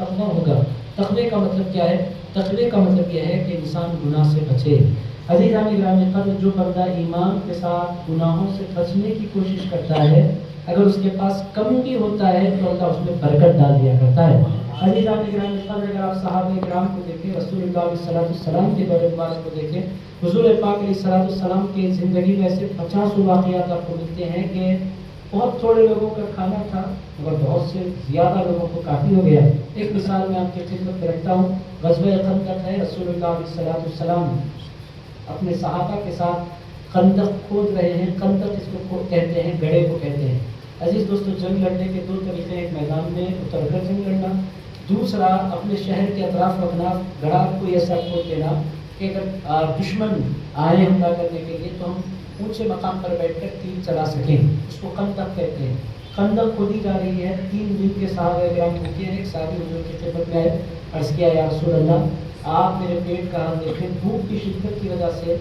تقویٰ ہوگا۔ تقوی کا مطلب کیا ہے؟ تقوی کا مطلب یہ ہے کہ انسان گناہ سے بچے۔ عزیزان گرامی قدر، جو بندہ ایمان کے ساتھ گناہوں سے بچنے کی کوشش کرتا ہے، اگر اس کے پاس کم بھی ہوتا ہے تو اللہ اس میں برکت ڈال دیا کرتا ہے۔ عزیزان گرامی قدر، اگر آپ صحابہ کرام کو دیکھیں، رسول اللہ علیہ السلام کے دور مبارک کو دیکھیں، حضور پاک علیہ السلام کی زندگی میں سے 50 واقعات آپ کو ملتے ہیں کہ بہت تھوڑے لوگوں کا کھانا تھا مگر بہت سے زیادہ لوگوں کو کافی ہو گیا۔ ایک مثال میں آپ کی خدمت میں رکھتا ہوں، غزوہ خندق ہے۔ رسول اللہ علیہ السلام اپنے صحابہ کے ساتھ خندق کھود رہے ہیں۔ خندق اس کو کہتے ہیں، گڑھے کو کہتے ہیں۔ عزیز دوستو، جنگ لڑنے کے دو طریقے، ایک میدان میں اتر کر جنگ لڑنا، دوسرا اپنے شہر کے اطراف رکھنا، گڑھا کو ایسا کھود دینا کہ اگر دشمن آئے حملہ کرنے کے لیے تو ہم اونچے مقام پر بیٹھ کر تیر چلا سکیں، اس کو خندق کہتے ہیں۔ خندق کھودی جا رہی ہے، 3 دن کے صحابہ کرام بھوکے ہیں۔ ایک صحابی حضور کی خدمت میں آئے، عرض کیا یا رسول اللہ، آپ میرے پیٹ کا حال دیکھیں، بھوک کی شدت کی وجہ سے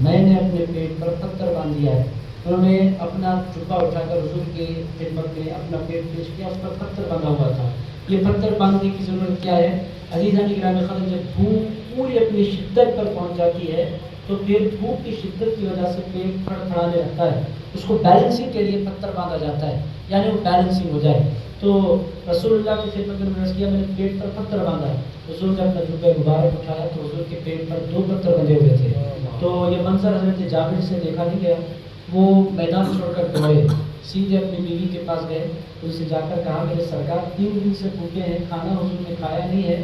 میں نے اپنے پیٹ پر پتھر باندھ دیا ہے۔ انہوں نے اپنا جبہ اٹھا کر حضور کی خدمت میں اپنا پیٹ پیش کیا، اس پر پتھر باندھا ہوا تھا۔ یہ پتھر باندھنے کی ضرورت کیا ہے؟ عزیزان گرامی قدر، جب بھوک پوری اپنی شدت پر پہنچ جاتی ہے تو پھر بھوک کی شدت کی وجہ سے پیٹ پھڑپھڑانے لگتا ہے، اس کو بیلنسنگ کے لیے پتھر باندھا جاتا ہے، یعنی وہ بیلنسنگ ہو جائے۔ تو رسول اللہ کی خدمت میں عرض کیا، میں نے پیٹ پر پتھر باندھا ہے۔ حضور نے اپنا جبہ مبارک اٹھایا تو حضور کے پیٹ پر 2 پتھر بندھے ہوئے تھے۔ تو یہ منظر حضرت جابر سے دیکھا نہیں گیا، وہ میدان چھوڑ کر دوڑے، سیدھے اپنی بیوی کے پاس گئے، ان سے جا کر کہا، میرے سرکار 3 دن سے بھوکے ہیں، کھانا حضور نے کھایا نہیں ہے،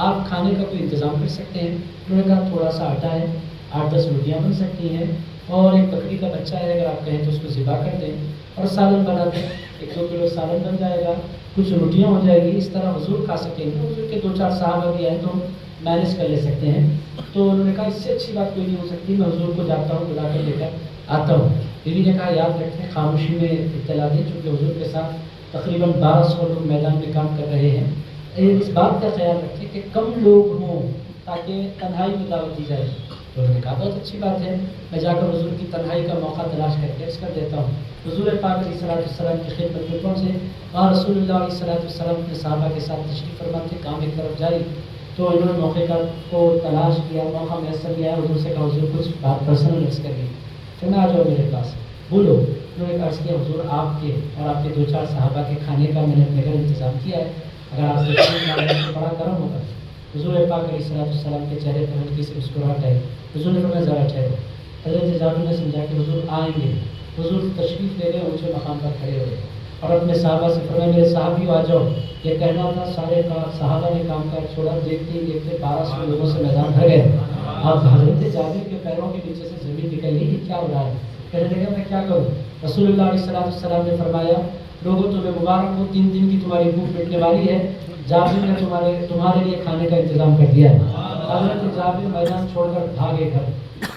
آپ کھانے کا کوئی انتظام کر سکتے ہیں؟ انہوں نے کہا تھوڑا سا آٹا ہے، 8-10 روٹیاں بن سکتی ہیں، اور ایک بکری کا بچہ ہے، اگر آپ کہیں تو اس کو ذبح کر دیں اور سالن بنا دیں، 1-2 کلو سالن بن جائے گا، کچھ روٹیاں ہو جائے گی، اس طرح حضور کھا سکیں گے۔ حضور کے 2-4 صحابہ بھی آئے تو ہم مینیج کر لے سکتے ہیں۔ تو انہوں نے کہا اس سے اچھی بات کوئی نہیں ہو سکتی، میں حضور کو جاتا ہوں، بلا کر لے کر آتا ہوں۔ بیوی نے کہا یاد رکھیں، خاموشی میں اطلاع دیں، چونکہ حضور کے ساتھ تقریباً 1200 لوگ میدان میں کام کر رہے ہیں۔ اس بات کا خیال رکھیں کہ کم لوگ ہوں تاکہ تنہائی میں دعوت دی جائے۔ تو انہوں نے کہا بہت اچھی بات ہے، میں جا کر حضور کی تنہائی کا موقع تلاش کر کے عرض کر دیتا ہوں۔ حضور پاک علیہ السلام کی خدمت میں پہنچے اور رسول اللہ علیہ السلام کے صحابہ کے ساتھ تشریف فرما تھے، کام ایک طرف جاری، تو انہوں نے موقع کو تلاش کیا، موقع میسر کیا، حضور سے کہا حضور کچھ بات پرسنل عرض کر لی، تو میں آ جاؤ میرے پاس بولو۔ انہوں نے عرض کیا حضور آپ کے اور آپ کے 2-4 صحابہ کے کھانے کا میں نے اپنے گھر انتظام کیا ہے، اگر آپ تو بڑا کرم ہوگا۔ حضور پاک علیہ السلام کے چہرے پر ہلکی سی مسکراہٹ آئی۔ حضور نے فرمایا ذرا ٹھہرو۔ حضرت جابر نے سمجھا کہ حضور آئیں گے۔ حضور تشریف لے گئے، اونچے مقام پر کھڑے ہوئے اور اپنے صحابہ سے فرمایا میرے صحابیوں آ جاؤ، یہ کہنا تھا سارے صحابہ نے کام کر چھوڑا، دیکھتے ہی دیکھتے 1200 لوگوں سے میدان بھر گئے۔ اب حضرت جابر کے پیروں کے نیچے سے زمین نکل گئی، یہ کیا ہو رہا ہے؟ کہنے لگا میں کیا کروں؟ رسول اللہ علیہ السلام نے فرمایا لوگوں تمہیں مبارک ہو، 3 دن کی تمہاری بھوک مٹنے والی ہے، جابر نے تمہارے لیے کھانے کا انتظام کر دیا ہے۔ حضرت جابر میدان چھوڑ کر بھاگے گھر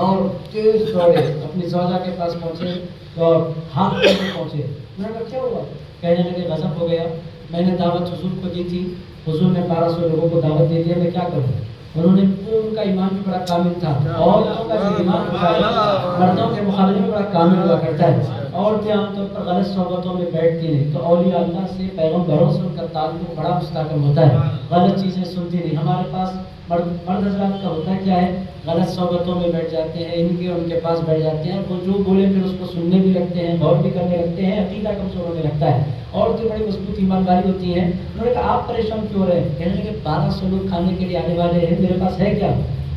اور تیز دوڑے، اپنی زوجہ کے پاس پہنچے اور ہاتھ پہ پہنچے۔ میں نے کہا کیا ہوا؟ کہنے لگے غضب ہو گیا، میں نے دعوت حضور کو دی تھی، حضور نے 1200 لوگوں کو دعوت دے دیا، میں کیا کروں؟ انہوں نے ان کا ایمان بھی بڑا کامل تھا، عورتوں کا جو ایمان ہوتا ہے مردوں کے مقابلے میں بڑا کامل ہوا کرتا ہے۔ عورتیں عام طور پر غلط صحبتوں میں بیٹھتی نہیں، تو اولیاء اللہ سے، پیغمبروں سے ان کا تعلق بڑا مستحکم ہوتا ہے، غلط چیزیں سنتی نہیں۔ ہمارے پاس مرد حضرات کا ہوتا ہے کیا ہے، غلط صحبتوں میں بیٹھ جاتے ہیں، ان کے پاس بیٹھ جاتے ہیں، وہ جو بولے پھر اس کو سننے بھی لگتے ہیں، غور بھی کرنے لگتے ہیں، عقیدہ کمزور ہونے لگتا ہے۔ عورتیں بڑی مضبوط ایمان والی ہوتی ہیں۔ انہوں نے کہا آپ پریشان کیوں ہو رہے ہیں؟ کہنے لگے 1200 لوگ کھانے کے لیے آنے والے ہیں، میرے پاس ہے کیا؟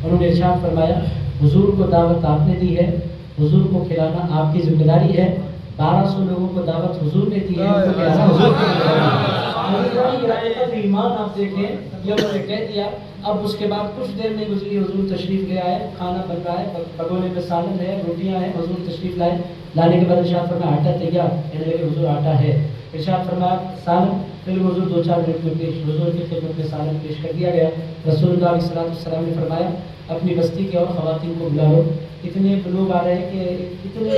انہوں نے ارشاد فرمایا حضور کو دعوت آپ نے دی ہے، حضور کو کھلانا آپ کی ذمہ داری ہے، 1200 لوگوں کو دعوت حضور نے دی ہے، ان کو کھلانا حضور کی ذمہ داری ہے۔ ایمان آپ دیکھیں، یہ انہوں نے کہہ دیا۔ اب اس کے بعد کچھ دیر نہیں گزری، حضور تشریف لے آئے، کھانا بن رہا ہے، بگونے میں سالن ہے، روٹیاں ہیں، حضور تشریف لائے، لانے کے بعد ارشاد فرمایا آٹا تیار، کہنے لگے حضور آٹا ہے، ارشاد فرمایا سالن، پھر حضور 2-4 منٹ میں پیش، حضور کی خدمت میں سالن پیش کر دیا گیا۔ رسول اللہ علیہ السلام نے فرمایا اپنی بستی کے اور خواتین کو بلا لو، اتنے لوگ آ رہے ہیں کہ اتنے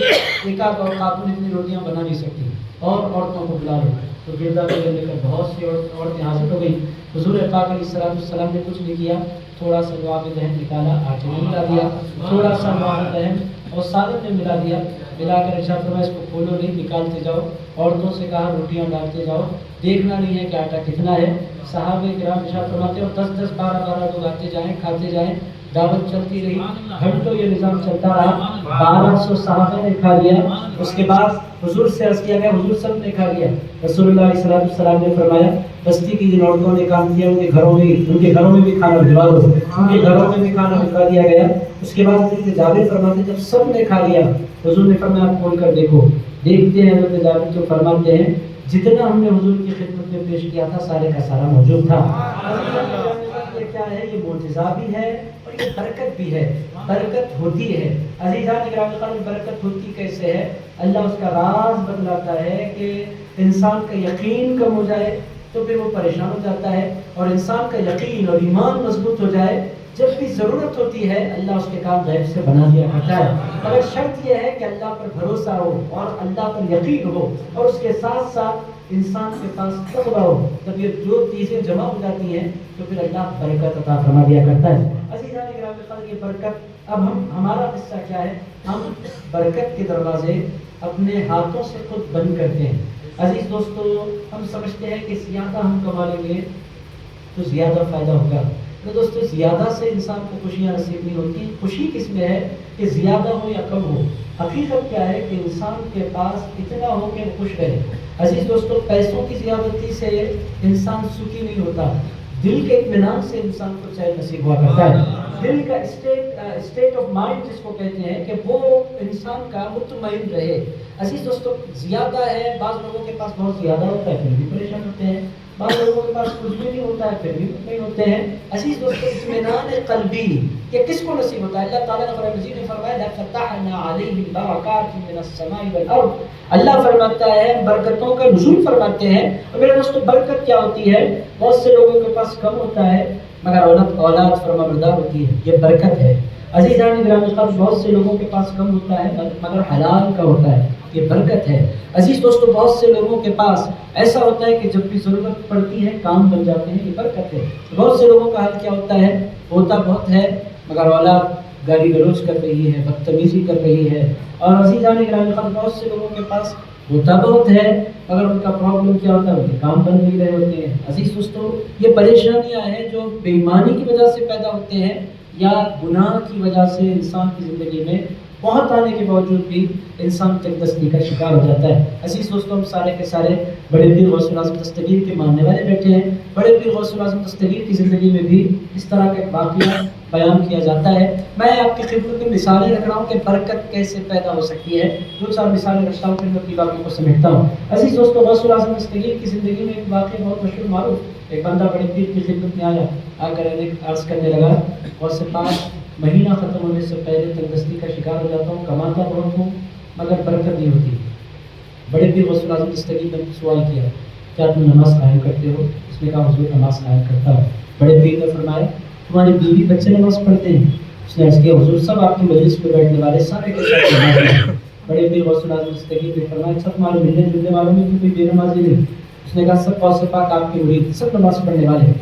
ایک آدھ اور خاتون اتنی روٹیاں بنا نہیں سکتی، اور عورتوں کو بلا لو۔ تو گردہ کو لے کر بہت سی عورتیں حاضر ہو گئی۔ حضور پاک علیہ السلام نے کچھ نہیں کیا، تھوڑا سا لعاب دہن نکالا، آٹے میں ملا دیا، تھوڑا سا لعاب دہن اور سالن میں ملا دیا، ملا کر ارشاد فرمایا اس کو کھولو نہیں، نکالتے جاؤ، عورتوں سے کہا روٹیاں ڈالتے جاؤ، دیکھنا نہیں ہے کہ آٹا کتنا ہے۔ صحابہ کرام ارشاد فرماتے ہیں 10-10 12-12 لوگ آتے جائیں کھاتے جائیں، دعوت چلتی رہی، گھنٹوں یہ نظام چلتا رہا، 1200 صحابہ نے کھا لیا۔ اس کے بعد حضور سے عرض کیا گیا، حضور سب نے کھا لیا۔ رسول اللہ علیہ السلام نے فرمایا بستی کی جن عورتوں نے کام کیا ان کے گھروں میں بھی کھانا بھجوا دو، ان کے گھروں میں بھی کھانا بھجوا دیا گیا۔ اس کے بعد حضرت جابر فرماتے جب سب نے کھا لیا حضور نے فرمایا آپ کھول کر دیکھو، دیکھتے ہیں حضرت جابر تو فرماتے ہیں جتنا ہم نے حضور کی خدمت میں پیش کیا تھا سارے کا سارا موجود تھا۔ یہ کیا ہے؟ یہ معجزہ بھی ہے اور یہ برکت بھی ہے، برکت ہوتی ہے۔ عزیزان گرامی قدر برکت ہوتی کیسے ہے؟ اللہ اس کا راز بتلاتا ہے کہ انسان کا یقین کم ہو جائے تو پھر وہ پریشان ہو جاتا ہے، اور انسان کا یقین اور ایمان مضبوط ہو جائے جب بھی ضرورت ہوتی ہے اللہ اس کے کام غیب سے بنا دیا کرتا ہے۔ مگر شرط یہ ہے کہ اللہ پر بھروسہ ہو اور اللہ پر یقین ہو، اور اس کے ساتھ ساتھ انسان کے پاس تقویٰ ہو۔ جب یہ دو چیزیں جمع ہو جاتی ہیں تو پھر اللہ برکت عطا فرما دیا کرتا ہے۔ عزیزان گرامی قدر یہ برکت، اب ہمارا قصہ کیا ہے؟ ہم برکت کے دروازے اپنے ہاتھوں سے خود بند کرتے ہیں۔ عزیز دوستو، ہم سمجھتے ہیں کہ زیادہ ہم کما لیں گے تو زیادہ فائدہ ہوگا۔ تو دوستو زیادہ سے انسان کو خوشیاں نصیب نہیں ہوتی۔ خوشی کس میں ہے کہ زیادہ ہو یا کم ہو؟ حقیقت کیا ہے کہ انسان کے پاس اتنا ہو کہ وہ خوش رہے۔ عزیز دوستو، پیسوں کی زیادتی سے انسان سکھی نہیں ہوتا، دل کے اطمینان سے انسان کو چین نصیب ہوا کرتا ہے۔ دل کا اسٹیٹ آف مائنڈ جس کو کہتے ہیں کہ وہ انسان کا مطمئن رہے۔ عزیز دوستو، زیادہ ہے، بعض لوگوں کے پاس بہت زیادہ ہوتا ہے پھر بھی پریشان ہوتے ہیں، بعض لوگوں کے پاس کچھ بھی نہیں ہوتا ہے پھر بھی مطمئن ہوتے ہیں۔ عزیز دوستو، اطمینان قلبی یہ کس کو نصیب ہوتا ہے؟ اللہ تعالیٰ نے قرآن مجید میں فرمایا لَفَتَحْنَا عَلَيْهِمْ بَرَكَاتٍ مِّنَ السَّمَاءِ وَالْأَرْضِ۔ اللہ فرماتا ہے برکتوں کا نزول فرماتے ہیں۔ اور میرے دوستو، برکت کیا ہوتی ہے؟ بہت سے لوگوں کے پاس کم ہوتا ہے مگر اولاد فرما بردار ہوتی ہے، یہ برکت ہے۔ عزیزان گرامی قدر، بہت سے لوگوں کے پاس کم ہوتا ہے مگر حلال کا ہوتا ہے، یہ برکت ہے۔ عزیز دوستو، بہت سے لوگوں کے پاس ایسا ہوتا ہے کہ جب بھی ضرورت پڑتی ہے کام بن جاتے ہیں، یہ برکت ہے۔ بہت سے لوگوں کا حال کیا ہوتا ہے؟ ہوتا بہت ہے مگر اولاد گالی گلوچ کر رہی ہے، بدتمیزی کر رہی ہے۔ اور عزیزان گرامی قدر، بہت سے لوگوں کے پاس ہوتا بہت ہے مگر ان کا پرابلم کیا ہوتا ہے؟ ان کے کام بن نہیں رہے ہوتے ہیں۔ عزیز دوستو، یہ پریشانیاں ہیں جو بے ایمانی کی وجہ سے پیدا ہوتے ہیں یا گناہ کی وجہ سے انسان کی زندگی میں بہت آنے کے باوجود بھی انسان تنگدستی کا شکار ہو جاتا ہے۔ عزیز دوستو، ہم سارے کے سارے بڑے پیر غوث الاعظم دستگیر کے ماننے والے بیٹھے ہیں۔ بڑے پیر غوث الاعظم دستگیر کی زندگی میں بھی اس طرح کے واقعہ بیان کیا جاتا ہے۔ میں آپ کی خدمت میں مثالیں رکھ رہا ہوں کہ برکت کیسے پیدا ہو سکتی ہے۔ دو چار مثالیں رکھتا ہوں پھر میں اپنی باتوں کو سمیٹتا ہوں۔ عزیز دوستو، غوث الاعظم دستگیر کی زندگی میں ایک واقعہ بہت مشہور معروف۔ ایک بندہ بڑے پیر کی خدمت میں آ کر عرض کرنے لگا، غوث پاک مہینہ ختم ہونے سے پہلے تنگدستی کا شکار ہو جاتا ہوں، کماتا بہت ہوں مگر برکت نہیں ہوتی۔ بڑے پیر غوث الاعظم دستگیر نے سوال کیا، کیا تم نماز قائم کرتے ہو؟ اس نے کہا حضور نماز قائم کرتا ہوں۔ بڑے پیر نے فرمایا تمہاری بیوی بچے نماز پڑھتے ہیں؟ اس نے عرض کیا حضور سب آپ کی مجلس پہ بیٹھنے والے سارے کے ساتھ نماز پڑھتے ہیں۔ بڑے پیر غوث الاعظم دستگیر نے فرمایا اچھا تمہارے ملنے جلنے والوں میں کوئی بے نمازی نہیں؟ اس نے کہا سب غوث پاک آپ کے مرید سب نماز پڑھنے والے ہیں۔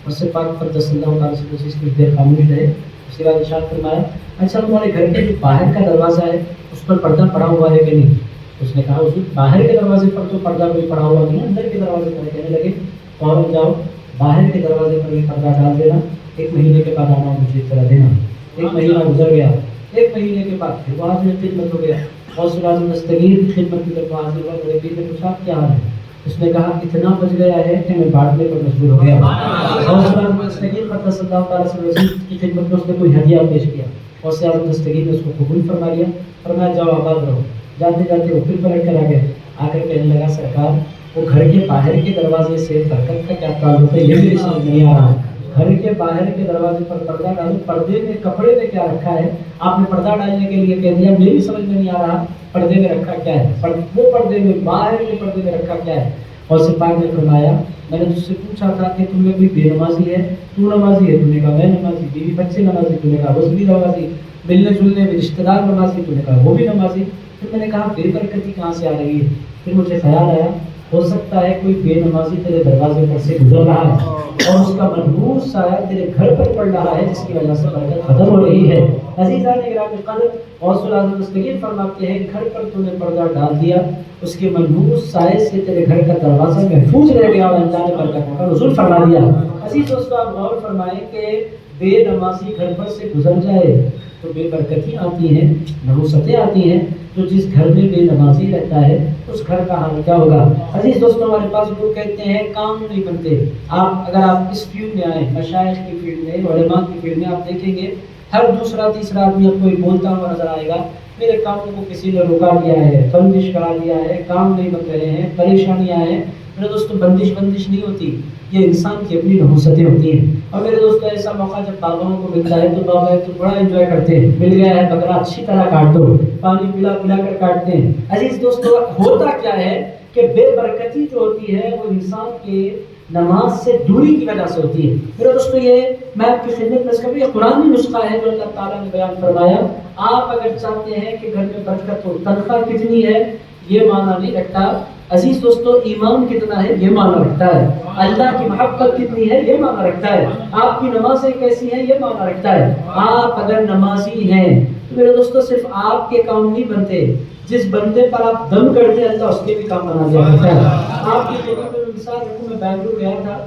غوث پاک پر صلی اللہ تعالیٰ سے کچھ دیر خاموش رہے، اس کے بعد ارشاد فرمایا اچھا تمہارے گھر کے جو باہر کا دروازہ ہے اس پر پردہ پڑا ہوا ہے کہ نہیں؟ اس نے کہا حضور باہر کے دروازے پر تو پردہ کوئی پڑا ہوا نہیں، اندر کے دروازے پر۔ کہنے لگے فوراً جاؤ باہر کے دروازے پر یہ پردہ ڈال دینا، 1 مہینے کے بعد آنا مجھے اطلاع دینا۔ 1 مہینہ گزر گیا، 1 مہینے کے بعد پھر وہ آدمی خدمت ہو گیا۔ غوث الاعظم دستگیر کی خدمت کی طرف حاضر ہوا۔ بڑے پیر نے پوچھا کیا حال ہے؟ اس نے کہا اتنا بچ گیا ہے کہ میں بانٹنے پر مجبور ہو گیا۔ غوث الاعظم دستگیر قدس اللہ تعالیٰ سے وزیر کی خدمت میں اس نے کوئی ہدیہ پیش کیا۔ غوث اعظم دستگیر نے اس کو قبول فرما لیا، فرمایا جاؤ آباد رہو۔ جاتے جاتے وہ پھر پلٹ کر آ کر کہنے لگا سرکار وہ گھر کے باہر کے دروازے سے برکت کا کیا تعلق ہے یہ میری سمجھ نہیں آ رہا ہے۔ گھر کے باہر کے دروازے پر پردہ ڈالو، پردے میں کپڑے میں کیا رکھا ہے؟ آپ نے پردہ ڈالنے کے لیے کہہ دیا، میری سمجھ میں نہیں آ رہا پردے میں رکھا کیا ہے، وہ پردے میں باہر کے پردے میں رکھا کیا ہے؟ غوث پاک نے فرمایا میں نے تجھ سے پوچھا تھا کہ تم میں کوئی بے نمازی ہے؟ تو نمازی ہے؟ تو نے کہا میں نمازی۔ بیوی بچے نمازی؟ تو نے کہا وہ بھی نمازی۔ ملنے جلنے میں رشتہ دار نمازی؟ تو نے کہا وہ بھی نمازی۔ پھر میں نے کہا بے برکتی کہاں سے آ رہی ہے؟ پھر مجھے خیال آیا ہو سکتا ہے کوئی بے نمازی تیرے دروازے پر سے گزر رہا ہے اور اس کا منحوس سایہ تیرے گھر پر پڑ رہا ہے، جس کی وجہ سے برکت ختم ہو رہی ہے۔ عزیزان گرامی قدر، غوث العظم دستگیر فرماتے ہیں گھر پر تو نے پردہ ڈال دیا، اس کے منحوس سائے سے تیرے گھر کا دروازہ محفوظ رہ گیا اور اللہ نے برکت کا نزول فرما دیا۔ عزیز دوستو، آپ غور فرمائیں کہ بے نمازی گھر پر سے گزر جائے تو بے برکتی آتی ہیں، نحوستیں آتی ہیں۔ تو جس گھر میں بے نمازی رہتا ہے اس گھر کا حال کیا ہوگا؟ عزیز دوستو، ہمارے پاس لوگ کہتے ہیں کام نہیں بنتے۔ اگر آپ اس فیلڈ میں آئیں، مشائخ کی فیلڈ میں، علماء کی فیلڈ میں، آپ دیکھیں گے ہر دوسرا تیسرا آدمی آپ کوئی بولتا ہوا نظر آئے گا، میرے کاموں کو کسی نے روکا دیا ہے، بندش کرا دیا ہے، کام نہیں بن رہے ہیں، پریشانیاں ہیں۔ میرے دوستو، بندش نہیں ہوتی، یہ انسان کی اپنی نحوستیں ہوتی ہیں۔ اور میرے دوستو، ایسا موقع جب باباؤں کو ملتا ہے تو بابا تو بڑا انجوائے کرتے ہیں، مل گیا ہے بکرا اچھی طرح کاٹ دو، پانی پلا پلا کر کاٹتے ہیں۔ عزیز دوستو، ہوتا کیا ہے کہ بے برکتی جو ہوتی ہے وہ انسان کے نماز سے دوری کی وجہ سے ہوتی ہے۔ میرے دوستو، یہ میں آپ کی خدمت میں اس کا بھی قرآنی نسخہ ہے جو اللہ تعالیٰ نے بیان فرمایا۔ آپ اگر چاہتے ہیں کہ گھر میں برکت ہو، تنخواہ کتنی ہے یہ معنی نہیں رکھتا، عزیز دوستو، ایمان کتنا ہے یہ معنی رکھتا ہے، اللہ کی محبت کتنی ہے یہ معنی رکھتا ہے، آپ کی نمازیں کیسی ہیں یہ معنی رکھتا ہے۔ آپ اگر نمازی ہیں تو میرے دوستو صرف آپ کے کام نہیں بنتے، جس بندے پر آپ دم کرتے ہیں اللہ اس کے بھی کام بنا دیا کرتا ہے۔ آپ کی مثال رکھوں، میں بنگلور گیا تھا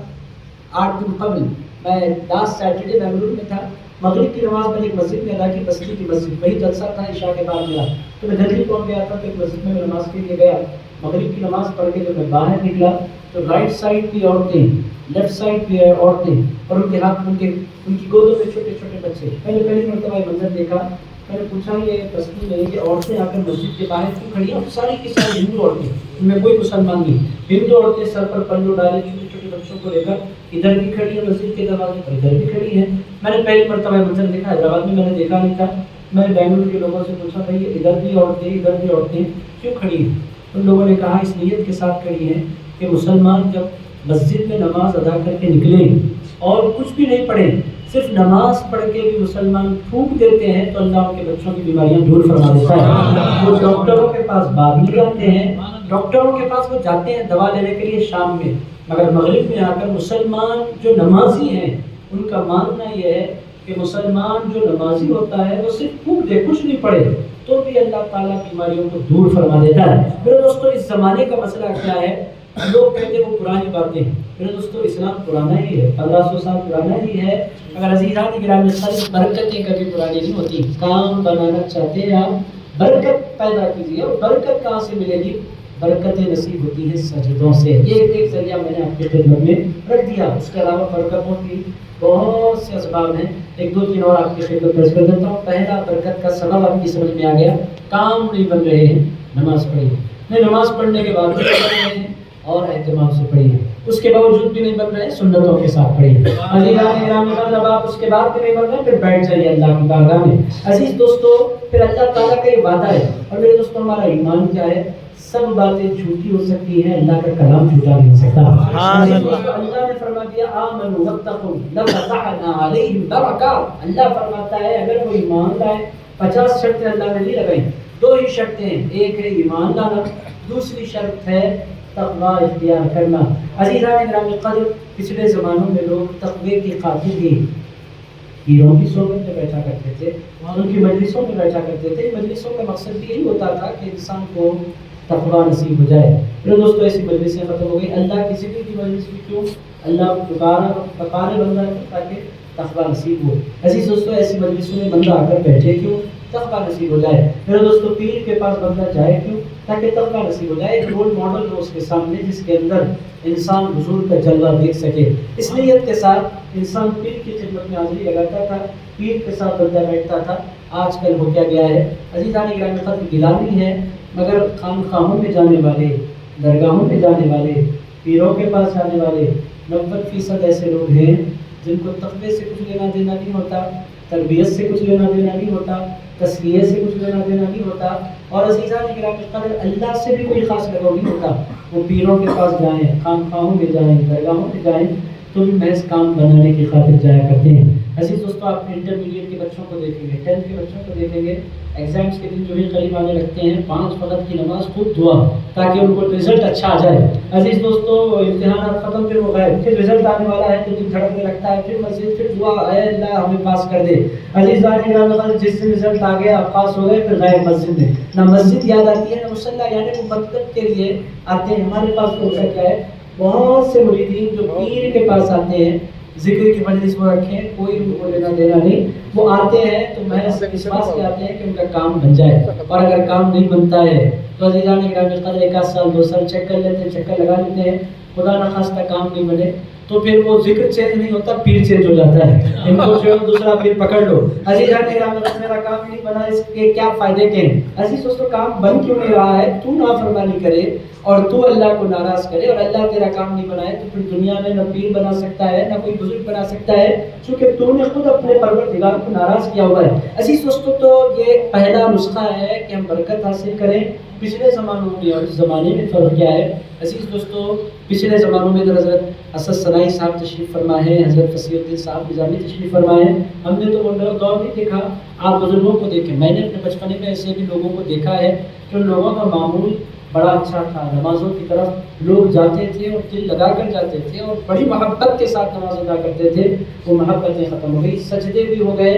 8 دن قبل، میں لاسٹ سیٹرڈے بنگلور میں تھا۔ مغرب کی نماز میں ایک مسجد میں ادا کی، بستی کی مسجد، وہی جلسہ تھا عشاء کے بعد میرا، تو میں جلدی پہنچ گیا تھا تو ایک مسجد میں نماز کے لیے گیا۔ مغرب کی نماز پڑھ کے جب میں باہر نکلا تو رائٹ سائڈ بھی عورتیں، لیفٹ سائڈ بھی عورتیں، اور ان کے ہاتھ ان کی گودوں میں چھوٹے چھوٹے بچے۔ میں نے پہلی مرتبہ یہ منظر دیکھا، میں نے پوچھا یہ بستی میں یہ عورتیں آ کر مسجد کے باہر کیوں کھڑی ہیں؟ ساری کی ساری ہندو عورتیں، ان میں کوئی مسلمان نہیں، ہندو عورتیں سر پر پلو ڈالے چھوٹے چھوٹے بچوں کو لے کر ادھر بھی کھڑی ہے مسجد کے دروازے پر، ادھر بھی کھڑی ہے۔ میں نے پہلی مرتبہ منظر دیکھا، حیدرآباد میں نے دیکھا نہیں تھا۔ میں نے بنگلور کے لوگوں سے پوچھا بھائی ادھر بھی عورتیں ادھر بھی عورتیں کیوں کھڑی ہیں؟ ان لوگوں نے کہا اس نیت کے ساتھ کھڑی ہیں کہ مسلمان جب مسجد میں نماز ادا کر کے نکلے اور کچھ بھی نہیں پڑھے، صرف نماز پڑھ کے بھی مسلمان پھونک دیتے ہیں تو اللہ ان کے بچوں کی بیماریاں دور فرما دیتا ہے۔ وہ ڈاکٹروں کے پاس بعد میں جاتے ہیں، ڈاکٹروں کے پاس وہ جاتے ہیں دوا لینے کے لیے شام میں، مگر مغرب میں آ کر مسلمان جو نمازی ہیں ان کا ماننا یہ ہے کہ مسلمان جو نمازی ہوتا ہے وہ صرف پھونک دے، کچھ نہیں پڑھے تو بھی اللہ تعالیٰ بیماریوں کو دور فرما دیتا ہے۔ میرے دوستو، اس زمانے کا مسئلہ کیا ہے؟ لوگ کہتے ہیں وہ پرانی باتیں ہیں۔ میرے دوستو، اسلام پرانا ہی ہے، 1500 سال پرانا ہی ہے، مگر عزیزان گرامی قدر برکتیں کبھی پرانی نہیں ہوتی۔ کام بنانا چاہتے ہیں آپ، برکت پیدا کیجیے، اور برکت کہاں سے ملے گی؟ برکتیں نصیب ہوتی ہیں سجدوں سے۔ یہ ایک ذریعہ میں نے آپ کی خدمت میں رکھ دیا، اس کے علاوہ برکتوں کی بہت سے اسباب ہیں، ایک دو تین اور آپ کی خدمت پیش کر دیتا ہوں۔ پہلا برکت کا سبب آپ کی سمجھ میں آ گیا، کام نہیں بن رہے ہیں، نماز پڑھیے۔ نہیں، نماز پڑھنے کے بعد بھی بن رہے ہیں اور اہتمام سے پڑھیے، اس کے باوجود بھی نہیں بن رہے ہیں، سنتوں کے ساتھ پڑھیے۔ عزیزان گرامی، جب آپ اس کے بعد بھی نہیں بن رہے پھر بیٹھ جائیے اللہ کی بارگاہ میں۔ عزیز دوستو، پھر اللہ تعالیٰ کا یہ وعدہ ہے، اور میرے دوستوں ہمارا ایمان کیا ہے؟ سب باتیں جھوٹی ہو سکتی ہیں، اللہ کا کلام جھوٹا نہیں ہو سکتا۔ اللہ نے فرما دیا آمنوا واتقوا لفتحنا علیہم برکات، اللہ فرماتا ہے اگر وہ ایمان لائے، 50 شرطیں اللہ نے نہیں لگائی، 2 ہی شرطیں ہیں، ایک ہے ایمان لانا، دوسری شرط ہے تقویٰ اختیار کرنا۔ عزیزان گرامی قدر، پچھلے زمانوں میں لوگ تقوی کی خاطر ہی پیروں کی صحبت میں بیٹھا کرتے تھے، ان کی مجلسوں میں بیٹھا کرتے تھے۔ مجلسوں کا مقصد بھی یہی ہوتا تھا کہ انسان کو تقویٰ نصیب ہو جائے۔ میرے دوستو، ایسی مجلسیں ختم ہو گئی، اللہ کی ذکر کی مجلس بھی کیوں؟ اللہ پکارے بندہ تاکہ تقویٰ نصیب ہو۔ عزیز دوستو، ایسی مجلسوں میں بندہ آ کر بیٹھے کیوں؟ تقویٰ نصیب ہو جائے۔ میرے دوستو، پیر کے پاس بندہ جائے کیوں؟ تاکہ تقویٰ نصیب ہو جائے، ایک رول ماڈل ہو اس کے سامنے جس کے اندر انسان حضور کا جلوہ دیکھ سکے۔ اس نیت کے ساتھ انسان پیر کی خدمت میں حاضری لگاتا تھا، پیر کے ساتھ بندہ بیٹھتا تھا۔ آج کل ہو کیا گیا ہے؟ عزیزان گرامی قدر، غلامی ہے، مگر خانقاہوں میں جانے والے، درگاہوں میں جانے والے، پیروں کے پاس جانے والے 90% ایسے لوگ ہیں جن کو تقوی سے کچھ لینا دینا نہیں ہوتا، تربیت سے کچھ لینا دینا نہیں ہوتا، تزکیے سے کچھ لینا دینا نہیں ہوتا، اور عزیزان گرامی قدر اللہ سے بھی کوئی خاص لگاؤ نہیں ہوتا۔ وہ پیروں کے پاس جائیں، خانقاہوں میں جائیں، درگاہوں میں جائیں، تو بھی محض کام بنانے کی خاطر جایا کرتے ہیں۔ عزیز دوستو، آپ انٹرمیڈیٹ کے بچوں کو دیکھیں گے، 10th کے بچوں کو دیکھیں گے، ایگزامس کے دن جو بھی قریب آنے لگتے ہیں 5 وقت کی نماز خوب دعا تاکہ ان کو رزلٹ اچھا آ جائے۔ عزیز دوستو، امتحانات ختم، پھر وہ غائب، پھر رزلٹ آنے والا ہے تو دل دھڑکنے لگتا ہے، پھر مسجد، پھر دعا، اے اللہ ہمیں پاس کر دے۔ عزیز جس دن رزلٹ آ گیا، آپ پاس ہو گئے، پھر غائب مسجد میں، نہ مسجد یاد آتی ہے نہ مصلی، یعنی وہ مطلب کے لیے آتے ہیں۔ ہمارے پاس تو ہوتا کیا ہے، بہت سے مریدین جو پیر کے پاس آتے ہیں، ذکر کی مجلس میں رکھیں، کوئی ان کو لینا دینا نہیں، وہ آتے ہیں تو محض اس بات سے آتے ہیں کہ ان کا کام بن جائے، اور اگر کام نہیں بنتا ہے تو عزیزان گرامی قدر 1 سال 2 سال چیک کر لیتے ہیں، چکر لگا لیتے ہیں، خدا نخواستہ کام نہیں بنے تو پھر وہ ذکر چینج نہیں ہوتا، پیر چینج ہو جاتا ہے، ان کو جو دوسرا پیر پکڑ لو۔ عزیزان گرامی میرا کام نہیں بنا، اس کے کیا فائدے کے ہیں؟ عزیز دوستو، کام بن کیوں نہیں رہا ہے؟ تو نافرمانی کرے اور تو اللہ کو ناراض کرے اور اللہ تیرا کام نہیں بنائے تو پھر دنیا میں نہ پیر بنا سکتا ہے نہ کوئی بزرگ بنا سکتا ہے، چونکہ تو نے خود اپنے پروردگار کو ناراض کیا ہوا ہے۔ عزیز دوستو، تو یہ پہلا نسخہ ہے کہ ہم برکت حاصل کریں۔ پچھلے زمانوں میں اور اس زمانے میں فرق کیا ہے؟ عزیز دوستو، پچھلے زمانوں میں حضرت اسد ثنائی صاحب تشریف فرما ہے، حضرت فصیح الدین صاحب نظامی تشریف فرما ہے، ہم نے تو وہ دور نہیں دیکھا، آپ بزرگوں کو دیکھیں۔ میں نے اپنے بچپنے میں ایسے بھی لوگوں کو دیکھا ہے کہ ان لوگوں کا معمول بڑا اچھا تھا، نمازوں کی طرف لوگ جاتے تھے اور دل لگا کر جاتے تھے اور بڑی محبت کے ساتھ نماز ادا کرتے تھے، وہ محبتیں ختم ہو گئی، سجدے بھی ہو گئے۔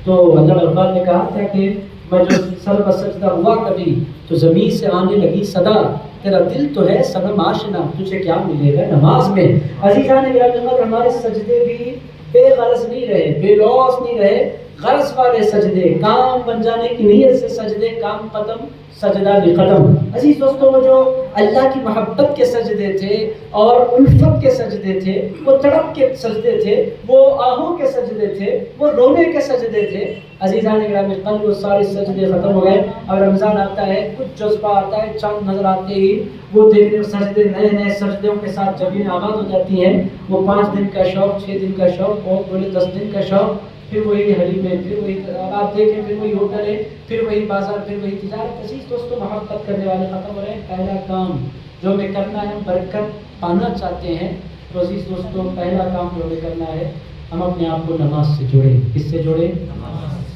تو حضرت اقبال نے کہا تھا کہ میں جو سر پر سجدہ ہوا کبھی تو زمین سے آنے لگی صدا، تیرا دل تو ہے صنم آشنا، تجھے کیا ملے گا نماز میں۔ عزیزان گرامی، ہمارے سجدے بھی بے غرض نہیں رہے، بے لوث نہیں رہے، غرض والے سجدے، کام بن جانے کی نیت سے سجدے، کام ختم سجدہ بھی ختم۔ عزیز دوستو، وہ جو اللہ کی محبت کے سجدے تھے اور الفت کے سجدے تھے، وہ تڑپ کے سجدے تھے، وہ آہوں کے سجدے تھے، وہ رونے کے سجدے تھے۔ عزیزان گرامی قلب، وہ سارے سجدے ختم ہو گئے۔ اب رمضان آتا ہے، کچھ جذبہ آتا ہے، چاند نظر آتے ہی وہ دیکھنے سجدے، نئے نئے سجدوں کے ساتھ جبین آباد ہو جاتی ہیں۔ وہ 5 دن کا شوق، 6 دن کا شوق، بہت بولے 10 دن کا شوق، پھر وہی حلیمیں، پھر وہی آپ دیکھیں، پھر وہی ہوٹل ہے، پھر وہی بازار، پھر وہی تجارت۔ عزیز دوستو، محبت کرنے والے ختم ہو رہے ہیں۔ پہلا کام جو ہمیں کرنا ہے، برکت پانا چاہتے ہیں تو عزیز دوستو، پہلا کام جو ہمیں کرنا ہے، ہم اپنے آپ کو نماز سے جوڑیں۔ کس سے جوڑیں؟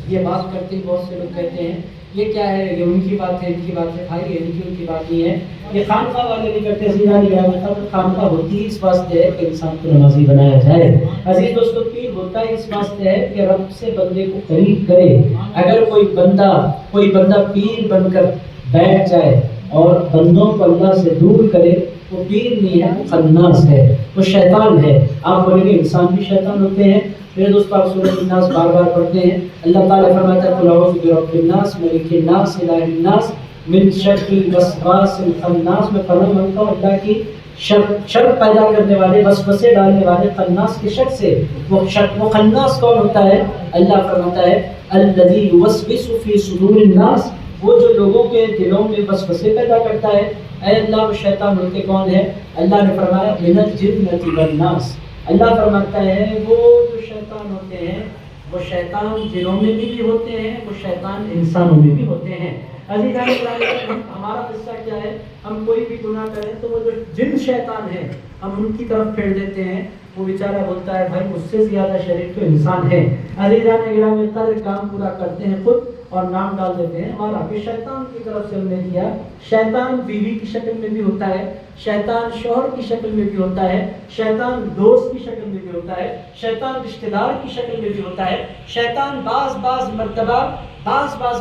یہ بات کرتے ہی بہت سے لوگ کہتے ہیں یہ کیا ہے، یہ ان کی بات ہے، ان کی بات ہے۔ بھائی، یہ ان کی بات نہیں ہے، یہ خانقاہ والے نہیں کرتے۔ عزیزان گرامی، خانقاہ ہوتی اس واسطے ہے کہ انسان کو نمازی بنایا جائے۔ عزیز دوستو، پیر ہوتا ہے اس واسطے ہے کہ رب سے بندے کو قریب کرے۔ اگر کوئی بندہ پیر بن کر بیٹھ جائے اور بندوں کو اللہ سے دور کرے، وہ پیر نہیں ہے، وہ خناس ہے، وہ شیطان ہے۔ آپ بولیں گے انسان بھی شیطان ہوتے ہیں؟ میرے دوست، آپ سورۃ الناس بار بار پڑھتے ہیں، اللہ تعالیٰ فرماتا ہے قل اعوذ برب الناس ملک الناس الہ الناس من شر الوسواس الخناس۔ میں پناہ مانگتا ہوں اللہ کی شر پیدا کرنے والے، وسوسے ڈالنے والے خناس کے شر سے۔ وہ خناس کون ہوتا ہے؟ اللہ فرماتا ہے الذی یوسوس فی صدور الناس، وہ جو لوگوں کے دلوں میں وسوسے پیدا کرتا ہے۔ اے اللہ، وہ شیطان ہوتے کون ہے؟ اللہ نے فرمایا من الجنۃ والناس۔ اللہ فرماتا ہے وہ جو شیطان ہوتے ہیں، وہ شیطان جنوں میں بھی ہوتے ہیں، وہ شیطان انسانوں میں بھی ہوتے ہیں۔ عزیزان گرامی، ہمارا قصہ کیا ہے؟ ہم کوئی بھی گناہ کریں تو وہ جو جن شیطان ہے، ہم ان کی طرف پھیر دیتے ہیں۔ وہ بیچارہ بولتا ہے بھائی مجھ سے زیادہ شریف تو انسان ہے۔ عزیزان گرامی، قدر کام پورا کرتے ہیں خود اور نام ڈال دیتے ہیں ہمارا کہ شیطان کی طرف سے ہم نے کیا۔ شیطان بیوی کی شکل میں بھی ہوتا ہے، شیطان شوہر کی شکل میں بھی ہوتا ہے، شیطان دوست کی شکل میں بھی ہوتا ہے، شیطان رشتہ دار کی شکل میں بھی ہوتا ہے، شیطان بعض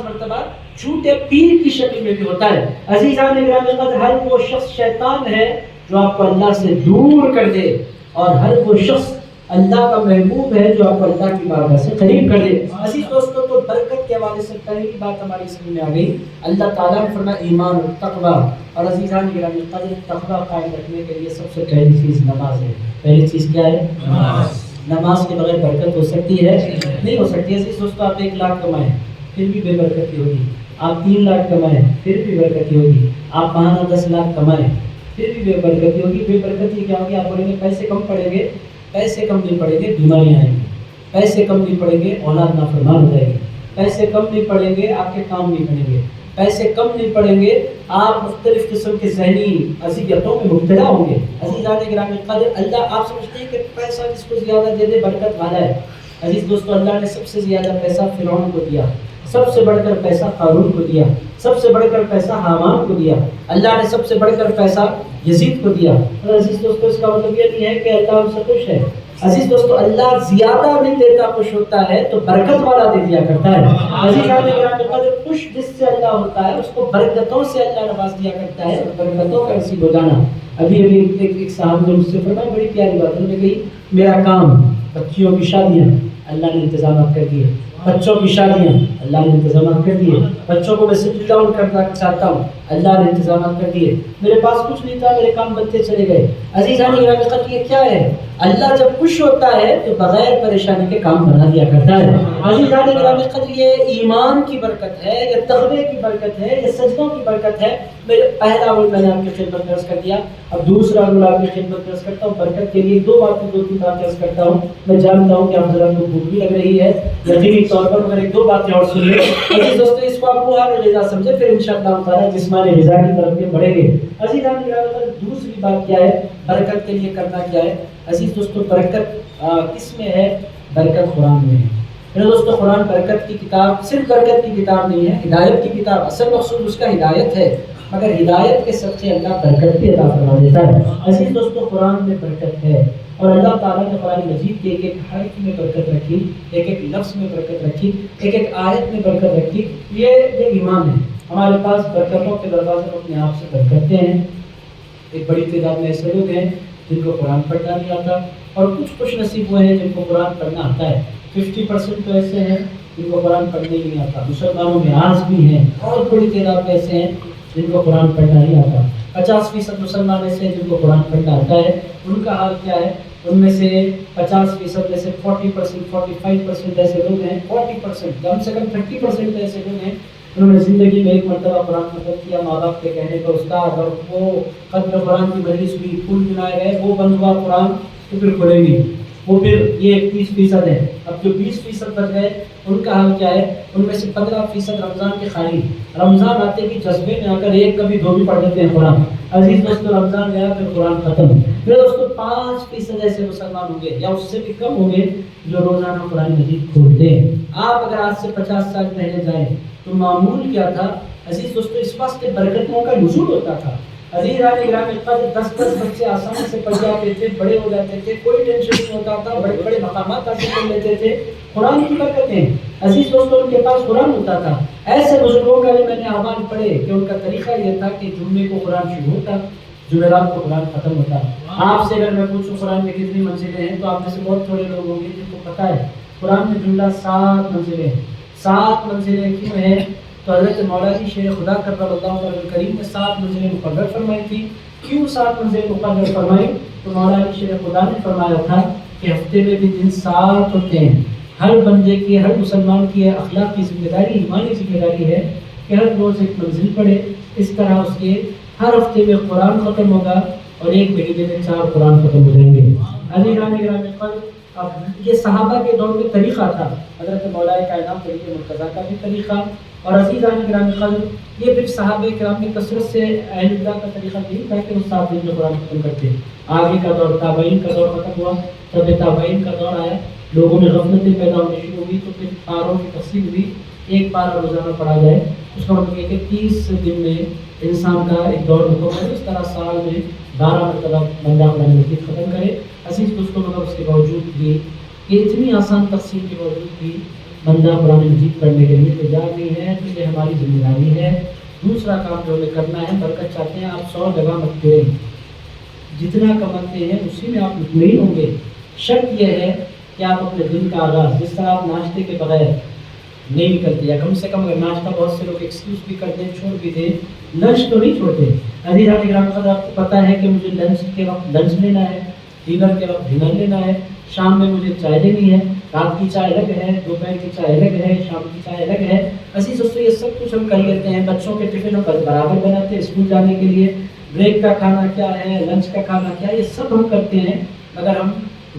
مرتبہ جھوٹے پیر کی شکل میں بھی ہوتا ہے۔ عزیزان گرامی قدر، ہر وہ شخص شیطان ہے جو آپ کو اللہ سے دور کر دے، اور ہر وہ شخص اللہ کا محبوب ہے جو آپ کو اللہ کی بارگاہ سے قریب کر دے۔ عزیز دوستو، تو برکت کے حوالے سے پہلی بات ہماری سمجھ میں آ گئی، اللہ تعالیٰ نے فرمایا ایمان اور تقویٰ۔ اور عزیزان گرامی قدر، تقویٰ قائم رکھنے کے لیے سب سے پہلی چیز نماز ہے۔ پہلی چیز کیا ہے؟ نماز کے بغیر برکت ہو سکتی ہے؟ نہیں ہو سکتی۔ عزیز دوستو، آپ 1 لاکھ کمائیں پھر بھی بے برکتی ہوگی، آپ 3 لاکھ کمائیں پھر بھی برکتی ہوگی، آپ ماہانہ 10 لاکھ کمائیں پھر بھی بے برکتی ہوگی۔ بے برکتی کیا ہوگی؟ آپ بولیں گے پیسے کم پڑیں گے، پیسے کم نہیں پڑیں گے، بیماریاں آئیں گی، پیسے کم نہیں پڑیں گے، اولاد نافرمان ہو جائے گی، پیسے کم نہیں پڑیں گے، آپ کے کام نہیں بنیں گے، پیسے کم نہیں پڑیں گے، آپ مختلف قسم کے ذہنی اذیتوں میں مبتلا ہوں گے۔ عزیزان گرامی قدر، اللہ آپ سمجھتے ہیں کہ پیسہ جس کو زیادہ دے دے برکت والا ہے۔ عزیز دوستو، اللہ نے سب سے زیادہ پیسہ فرعون کو دیا، سب سے بڑھ کر پیسہ قارون کو دیا، سب سے بڑھ کر پیسہ حامان کو دیا، اللہ نے سب سے بڑھ کر پیسہ یزید کو دیا۔ اور عزیز دوستو، اس کا مطلب یہ نہیں ہے کہ اللہ ہم سے خوش ہے۔ عزیز دوستو، اللہ زیادہ نہیں دیتا، خوش ہوتا ہے تو برکت والا دے دیا کرتا ہے۔ عزیزان گرامی قدر، خوش جس سے اللہ ہوتا ہے اس کو برکتوں سے اللہ نواز دیا کرتا ہے، اور برکتوں کا نصیب ہو جانا۔ ابھی ایک صاحب نے مجھ سے فرمایا، بڑی پیاری بات، انہوں نے کہی میرا کام بچیوں کی شادیاں اللہ نے انتظامات کر دیے، بچوں کی شادیاں اللہ نے انتظامات کر دیے، بچوں کو میں سیٹل ڈاؤن کرنا چاہتا ہوں، اللہ نے انتظامات کر دیے، میرے پاس کچھ نہیں تھا، میرے کام بنتے چلے گئے۔ عزیزان گرامی قدر، یہ کیا ہے؟ اللہ جب خوش ہوتا ہے تو بغیر پریشانی کے کام بنا دیا کرتا ہے۔ عزیزان گرامی قدر، یہ ایمان کی برکت ہے، یہ تقوی کی برکت ہے، یہ سجدوں کی برکت ہے۔ میرے پہلا رول میں نے آپ کی خدمت میں عرض کر دیا، اب دوسرا رول آپ کی خدمت میں عرض کرتا ہوں۔ برکت کے لیے دو تین باتیں عرض کرتا ہوں۔ میں جانتا ہوں کہ آپ حضرات کو بھوک بھی لگ رہی ہے، یقینی طور پر مگر ایک دو باتیں اور سن لیں۔ عزیز دوستو، اس کو آپ روحانی غذا سمجھے، پھر انشاءاللہ تعالیٰ جسمانی غذا کی طرف بھی بڑھیں گے۔ عزیزان گرامی، دوسری بات کیا ہے؟ برکت کے لیے کرنا کیا ہے؟ عزیز دوستو، برکت کس میں ہے؟ برکت قرآن میں ہے۔ میرے دوستو، قرآن برکت کی کتاب، صرف برکت کی کتاب نہیں ہے، ہدایت کی کتاب۔ اصل مقصود اس کا ہدایت ہے، مگر ہدایت کے صدقے اللہ برکت بھی عطا فرما دیتا ہے۔ عزیز دوستو، قرآن میں برکت ہے، اور اللہ تعالیٰ نے قرآن مجید کے ایک حرف میں برکت رکھی، ایک لفظ میں برکت رکھی، ایک آیت میں برکت رکھی۔ یہ ایمان ہے۔ ہمارے پاس برکتوں کے دروازے اپنے آپ سے بند کرتے ہیں۔ ایک بڑی تعداد میں ایسے لوگ ہیں جن کو قرآن پڑھنا نہیں آتا، اور کچھ خوش نصیب ہوئے ہیں جن کو قرآن پڑھنا آتا ہے۔ 50% تو ایسے ہیں جن کو قرآن پڑھنے نہیں آتا۔ مسلمانوں میں آج بھی ہیں بہت بڑی تعداد میں ایسے ہیں جن کو قرآن پڑھنا نہیں آتا۔ 50% مسلمان ایسے ہیں جن کو قرآن پڑھنا آتا ہے۔ ان کا حال کیا ہے؟ ان میں سے 50% میں سے 40%، 45% ایسے لوگ ہیں، 40% کم سے کم 30% ایسے لوگ ہیں انہوں نے زندگی میں ایک مرتبہ قرآن ختم کیا، ماں باپ کے کہنے پر استاد، اور وہ ختم قرآن کی مجلس ہوئی، پھول بنائے گئے، وہ بند ہوا قرآن تو پھر کھلے گی وہ، پھر یہ 30% ہے۔ اب جو 20% بچ گئے ان کا حال کیا ہے؟ ان میں سے 15% رمضان کے خارج، رمضان آتے کی جذبے میں آ کر ایک کبھی دو بھی پڑھ دیتے ہیں قرآن۔ عزیز دوستو، رمضان گیا پھر قرآن ختم۔ میرے دوستو، 5% ایسے مسلمان ہوں گے یا اس سے بھی کم ہوں گے جو روزانہ قرآن مجید کھولتے ہیں۔ آپ اگر آج سے 50 سال پہلے جائیں تو معمول کیا تھا؟ عزیز دوستو، اس واسطے برکتوں کا نزول ہوتا تھا۔ عزیزان گرامی قدر، 10 بچے آسانی سے پڑھ جاتے تھے، بڑے ہو جاتے تھے، کوئی ٹینشن نہیں ہوتا تھا، بڑے بڑے مقامات حاصل کر لیتے تھے۔ قرآن کی برکتیں، عزیز دوستو، ان کے پاس قرآن ہوتا تھا۔ ایسے بزرگوں کا بھی میں نے اعمال پڑھے کہ ان کا طریقہ یہ تھا کہ جمعے کو قرآن شروع ہوتا، جمعرات کو قرآن ختم ہوتا۔ آپ سے اگر میں پوچھوں قرآن میں کتنی منزلیں ہیں تو آپ میں سے بہت تھوڑے لوگ ہوں گے جن کو پتہ ہے۔ قرآن میں جملہ 7 منزلیں، 7 منزلیں کیوں ہیں؟ تو حضرت مولانا شیخ خدا کرم اللہ تعالیٰ کریم نے 7 منزلیں مقرر فرمائی تھی۔ کیوں 7 منزلیں مقرر فرمائی؟ تو مولانا شیخ خدا نے فرمایا تھا کہ ہفتے میں بھی دن 7 ہوتے ہیں۔ ہر بندے کی، ہر مسلمان کی اخلاقی ذمہ داری، ایمانی ذمہ داری ہے کہ ہر روز ایک منزل پڑھے۔ اس طرح اس کے ہر ہفتے میں قرآن ختم ہوگا اور ایک مہینے میں 4 قرآن ختم ہو جائیں گے۔ عزیزان گرامی قدر، اب یہ صحابہ کے دور میں طریقہ تھا، حضرت مولا کائنات طریقہ مرتضیٰ کا بھی طریقہ، اور عزیزان گرامی قدر، یہ پھر صحابہ کرام کی کثرت سے اہل اللہ کا طریقہ نہیں تھا کہ وہ 7 دن میں قرآن ختم کرتے۔ آگے کا دور تابعین کا دور ختم ہوا، تب تابعین کا دور آیا، لوگوں میں غفلتیں پیدا ہونی شروع ہوئی، تو پھر پاروں کی تقسیم ہوئی، ایک پارہ روزانہ پڑھا جائے۔ اس کا مطلب یہ کہ 30 دن میں انسان کا ایک دور مکمل ہے۔ اس طرح سال میں 12 مرتبہ بندہ قرآن مجید ختم کرے۔ عزیز دوستوں، مگر اس کے باوجود بھی، یہ اتنی آسان تقسیم کے باوجود بھی بندہ قرآن مجید پڑھنے کے لیے تیار نہیں ہے، تو یہ ہماری ذمہ داری ہے۔ دوسرا کام جو ہمیں کرنا ہے، برکت چاہتے ہیں آپ 100 جگہ مت کریں، جتنا کماتے ہیں اسی میں آپ مطمئن ہوں گے۔ شرط یہ ہے کہ آپ اپنے دن کا آغاز، جس طرح آپ ناشتے کے بغیر نہیں نکلتے، یا کم سے کم اگر ناشتہ بہت سے لوگ ایکسکیوز بھی کر دیں، چھوڑ بھی دیں، لنچ تو نہیں چھوڑتے۔ عزیزان گرامی قدر، آپ کو پتہ ہے کہ مجھے لنچ کے وقت لنچ لینا ہے، ڈنر کے وقت ڈنر لینا ہے، شام میں مجھے چائے لینی ہے، رات کی چائے الگ ہے، دوپہر کی چائے الگ ہے، شام کی چائے الگ ہے۔ عزیز دوستو، یہ سب کچھ ہم کر لیتے ہیں، بچوں کے ٹفن ہم برابر بناتے ہیں اسکول جانے کے لیے، بریک کا کھانا کیا ہے، لنچ کا کھانا کیا ہے، یہ سب ہم کرتے ہیں، مگر ہم